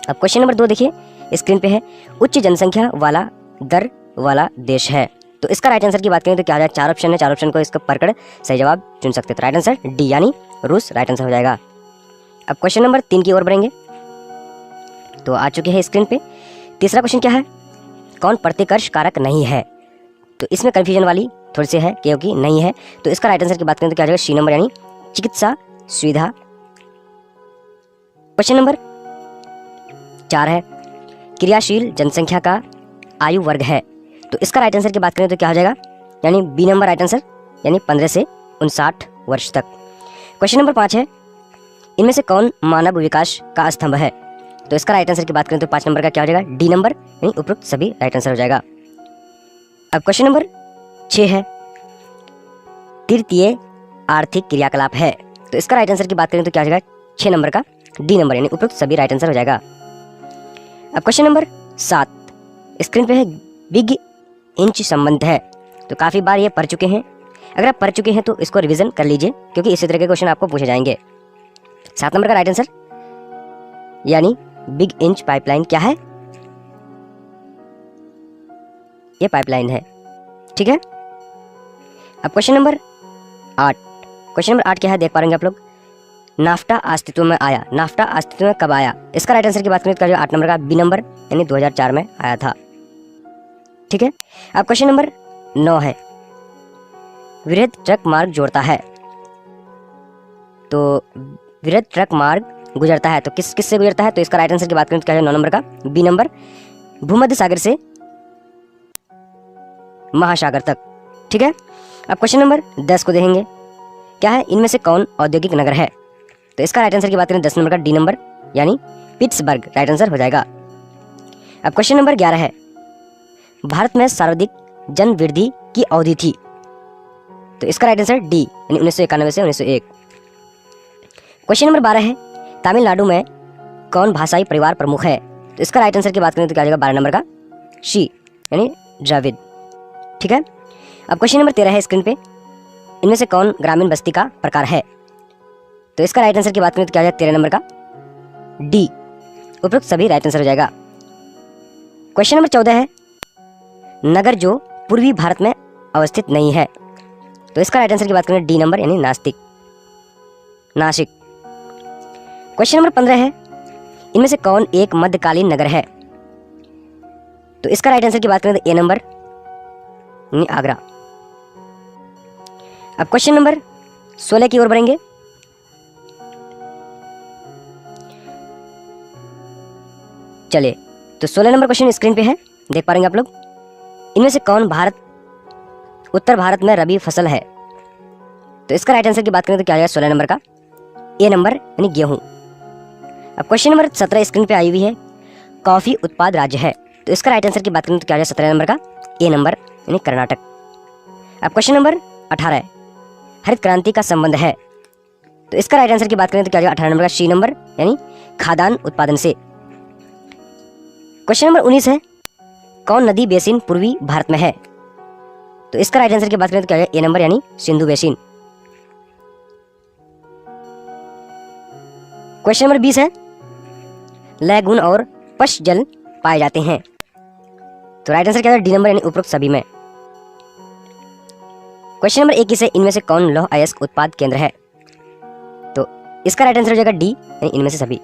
Speaker 2: अब क्वेश्चन नंबर 2 देखिए स्क्रीन पे है, उच्च जनसंख्या वाला दर वाला देश है। तो इसका राइट आंसर की बात करें तो क्या हो जाएगा, 4 ऑप्शन है, 4 ऑप्शन को इसका पढ़कर सही जवाब चुन सकते हैं। तो राइट आंसर डी, यानी रूस राइट आंसर हो जाएगा। अब क्वेश्चन नंबर 3 की ओर बढ़ेंगे। तो आ चुके हैं स्क्रीन पे, तीसरा क्वेश्चन क्या है, कौन प्रतिकर्ष कारक नहीं है? तो इसमें कंफ्यूजन वाली थोड़ी सी है, क्योंकि नहीं है। तो इसका राइट आंसर की बात करें तो क्या हो जाएगा, सी नंबर, यानी चिकित्सा सुविधा। क्वेश्चन नंबर 4 है, क्रियाशील जनसंख्या का आयु वर्ग है। तो इसका राइट आंसर की बात करें तो क्या हो जाएगा, यानी बी नंबर राइट आंसर, यानी 15 से 59 वर्ष तक। क्वेश्चन नंबर 5 है, इनमें से कौन मानव विकास का स्तंभ है? तो इसका राइट आंसर की बात करें तो 5 नंबर का क्या हो जाएगा, डी नंबर, यानी उपरोक्त सभी राइट आंसर हो जाएगा। अब क्वेश्चन नंबर 6 है, तृतीय आर्थिक क्रियाकलाप है। तो इसका राइट आंसर की बात करें तो क्या हो जाएगा, 6 नंबर का, डी नंबर, यानी उपरोक्त सभी राइट आंसर हो जाएगा। अब क्वेश्चन नंबर 7 स्क्रीन पे है, बिग इंच संबंध है। तो काफ़ी बार ये पढ़ चुके हैं, अगर आप पढ़ चुके हैं तो इसको रिवीजन कर लीजिए, क्योंकि इसी तरह के क्वेश्चन आपको पूछे जाएंगे। 7 नंबर का राइट आंसर, यानी बिग इंच पाइपलाइन क्या है, ये पाइपलाइन है, ठीक है। अब क्वेश्चन नंबर 8 क्या है, देख पा रहे आप लोग, नाफ्टा अस्तित्व में आया? नाफ्टा अस्तित्व में कब आया? इसका राइट आंसर की बात करें तो 8 नंबर का बी नंबर यानी 2004 में आया था। ठीक है, अब क्वेश्चन नंबर 9 है, वृहद ट्रक मार्ग जोड़ता है, तो वृहद ट्रक मार्ग गुजरता है तो किस किस से गुजरता है? तो इसका राइट आंसर की बात करें तो क्या है 9 नंबर का बी नंबर, भूमध्य सागर से महासागर तक। ठीक है, अब क्वेश्चन नंबर 10 को देखेंगे, क्या है, इनमें से कौन औद्योगिक नगर है? तो इसका राइट आंसर की बात करें 10 नंबर का डी नंबर यानी पिट्सबर्ग राइट आंसर हो जाएगा। अब क्वेश्चन नंबर 11 है, भारत में सर्वाधिक जन वृद्धि की अवधि थी? तो इसका राइट आंसर डी यानी 1991 से 1901। क्वेश्चन नंबर 12 है, तमिलनाडु में कौन भाषाई परिवार प्रमुख है? तो इसका राइट आंसर की बात करें तो क्या आ जाएगा 12 नंबर का शी यानी द्रविड़। ठीक है, अब क्वेश्चन नंबर 13 है स्क्रीन पे, इनमें से कौन ग्रामीण बस्ती का प्रकार है? तो इसका राइट आंसर की बात करें तो क्या आ जाएगा 13 नंबर का डी, उपरोक्त सभी राइट आंसर हो जाएगा। क्वेश्चन नंबर 14 है, नगर जो पूर्वी भारत में अवस्थित नहीं है? तो इसका राइट आंसर की बात करें डी नंबर यानी नासिक। क्वेश्चन नंबर 15 है, इनमें से कौन एक मध्यकालीन नगर है? तो इसका राइट आंसर की बात करें तो ए नंबर यानी आगरा। अब क्वेश्चन नंबर 16 की ओर बढ़ेंगे। चलिए, तो 16 नंबर क्वेश्चन स्क्रीन पे है, देख पा रहे हैं आप लोग, इनमें से कौन उत्तर भारत में रबी फसल है? तो इसका राइट आंसर की बात करें तो क्या आ जाएगा 16 नंबर का ए नंबर यानी गेहूं। अब क्वेश्चन नंबर 17 स्क्रीन पे आई हुई है, कॉफी उत्पाद राज्य है? तो इसका राइट आंसर की बात करें तो क्या आ जाएगा 17 नंबर का ए नंबर यानी कर्नाटक। अब क्वेश्चन नंबर 18 है, हरित क्रांति का संबंध है? तो इसका राइट आंसर की बात करें तो क्या आ जाएगा 18 नंबर का सी नंबर यानी खाद्यान्न उत्पादन से। क्वेश्चन नंबर 19 है, कौन नदी बेसिन पूर्वी भारत में है? तो इसका राइट आंसर की बात करें तो क्या आ जाएगा ए नंबर यानी सिंधु बेसिन। क्वेश्चन नंबर 20 है, लैगून और पश जल पाए जाते हैं? तो राइट आंसर क्या है डी नंबर यानी उपरोक्त सभी में। क्वेश्चन नंबर 21 है, इनमें से कौन लौह अयस्क उत्पाद केंद्र है? तो इसका राइट आंसर हो जाएगा डी यानी इनमें से सभी।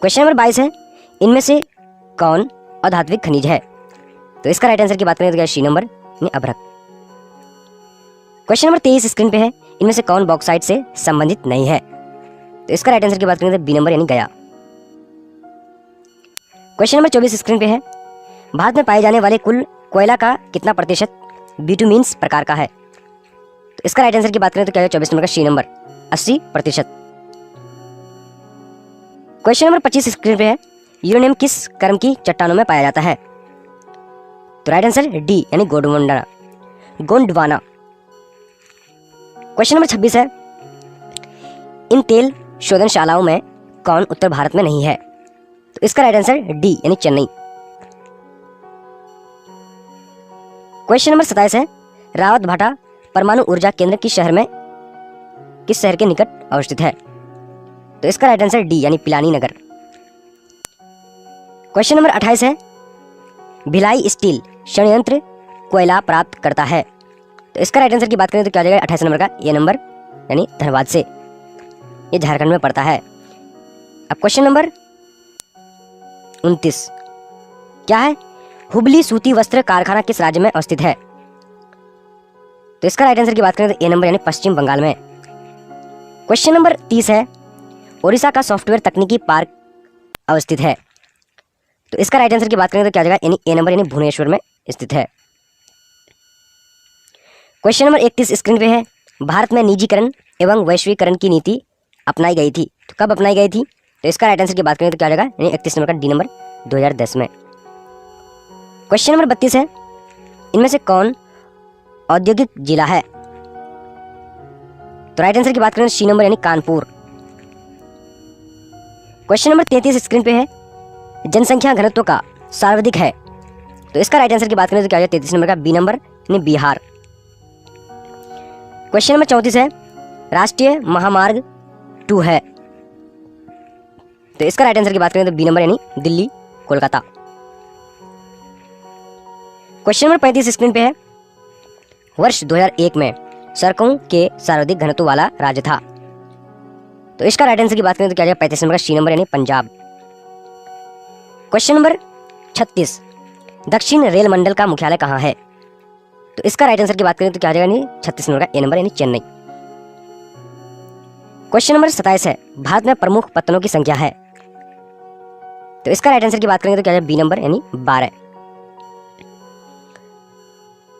Speaker 2: क्वेश्चन नंबर 22 है, इनमें से कौन अधात्विक खनिज है? तो इसका राइट आंसर की बात करें तो क्या सी नंबर यानी अभ्रक। क्वेश्चन नंबर 23 स्क्रीन पे है, इनमें से कौन बॉक्साइट से संबंधित नहीं है? तो इसका राइट आंसर की बात करें तो बी नंबर यानी गया। क्वेश्चन नंबर 24 स्क्रीन पे है, भारत में पाए जाने वाले कुल कोयला का कितना प्रतिशत बिटुमिन्स प्रकार का है? तो इसका राइट आंसर की बात करें तो क्या है 24 नंबर का C number 80%। Question number 25 screen पे है, यूरेनियम किस कर्म की चट्टानों में पाया जाता है? तो राइट आंसर डी यानी गोंडवाना। क्वेश्चन नंबर 26 है, इन तेल शोधनशालाओं में कौन उत्तर भारत में नहीं है? तो इसका राइट आंसर डी यानी चेन्नई। क्वेश्चन नंबर 27 है, रावत भाटा परमाणु ऊर्जा केंद्र किस शहर के निकट अवस्थित है? तो इसका राइट आंसर डी यानी पिलानी नगर। क्वेश्चन नंबर 28 है, भिलाई स्टील संयंत्र कोयला प्राप्त करता है? तो इसका राइट आंसर की बात करें तो क्या आ जाएगा 28 नंबर का ए नंबर यानी धनबाद से, ये झारखंड में पड़ता है। अब क्वेश्चन नंबर 29 क्या है, हुबली सूती वस्त्र कारखाना किस राज्य में अवस्थित है? तो इसका राइट आंसर की बात करें तो ए नंबर यानी पश्चिम बंगाल में। क्वेश्चन नंबर 30 है, ओडिशा का सॉफ्टवेयर तकनीकी पार्क अवस्थित है? तो इसका राइट आंसर की बात करें तो क्या आ जाएगा यानी ए नंबर यानी भुवनेश्वर में स्थित है। क्वेश्चन नंबर 31 स्क्रीन पे है, भारत में निजीकरण एवं वैश्वीकरण की नीति अपनाई गई थी? तो कब अपनाई गई थी? तो इसका राइट आंसर की बात करें तो क्या आ जाएगा यानी 31 नंबर का डी नंबर 2010 में। क्वेश्चन नंबर 32 है, इनमें से कौन औद्योगिक जिला है? तो राइट आंसर की बात करें सी नंबर यानी कानपुर। क्वेश्चन नंबर 33 स्क्रीन पे है, जनसंख्या घनत्व का सर्वाधिक है? तो इसका राइट आंसर की बात करें तो क्या आ जाएगा 33 नंबर का बी नंबर यानी बिहार। क्वेश्चन नंबर 34 है, राष्ट्रीय महामार्ग 2 है? तो इसका राइट आंसर की बात करें तो बी नंबर यानी Delhi Kolkata. Question number 35 screen पे है, वर्ष 2001 में सड़कों के सर्वाधिक घनत्व वाला राज्य था? तो इसका राइट आंसर की बात करें तो क्या आ जाएगा 35 नंबर का सी नंबर यानी पंजाब। क्वेश्चन नंबर 36, दक्षिण रेल मंडल का मुख्यालय कहाँ है? तो इसका राइट आंसर की बात करें तो क्या आ जाएगा यानी 36 नंबर का ए नंबर यानी चेन्नई। क्वेश्चन नंबर 27 है, भारत में प्रमुख पत्तनों की संख्या है? तो इसका राइट आंसर की बात करेंगे तो क्या आ जाएगा बी नंबर यानी 12।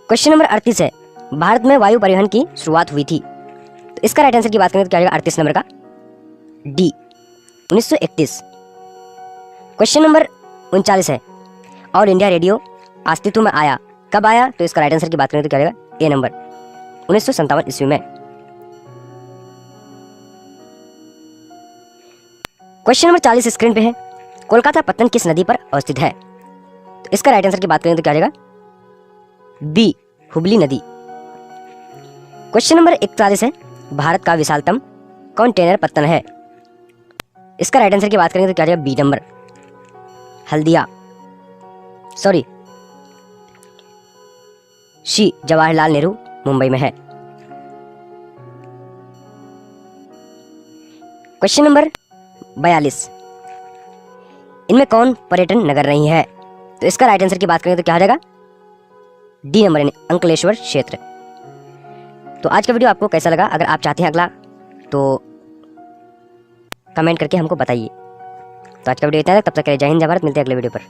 Speaker 2: क्वेश्चन नंबर 38 है, भारत में वायु परिवहन की शुरुआत हुई थी? तो इसका राइट आंसर की बात करें तो क्या आ जाएगा 38 नंबर का डी 1931। क्वेश्चन नंबर 39 है, ऑल इंडिया रेडियो अस्तित्व में आया कब आया? तो इसका राइट आंसर की बात करें तो क्या आ जाएगा ए नंबर 1957 ईस्वी में। क्वेश्चन नंबर 40 स्क्रीन पे है, कोलकाता पत्तन किस नदी पर अवस्थित है? तो इसका राइट आंसर की बात करें तो क्या आ जाएगा बी हुबली नदी। क्वेश्चन नंबर 41 है, भारत का विशालतम कंटेनर पत्तन है? इसका राइट आंसर की बात करेंगे तो क्या आ जाएगा B number Haldia sorry C Jawaharlal Nehru Mumbai में है। क्वेश्चन नंबर 42, इनमें कौन पर्यटन नगर नहीं है? तो इसका राइट आंसर की बात करें तो क्या हो जाएगा डी नंबर यानी अंकलेश्वर क्षेत्र। तो आज का वीडियो आपको कैसा लगा? अगर आप चाहते हैं अगला तो कमेंट करके हमको बताइए। तो आज का वीडियो इतना है, तब तक के लिए जय हिंद जय भारत, मिलते हैं अगले वीडियो पर।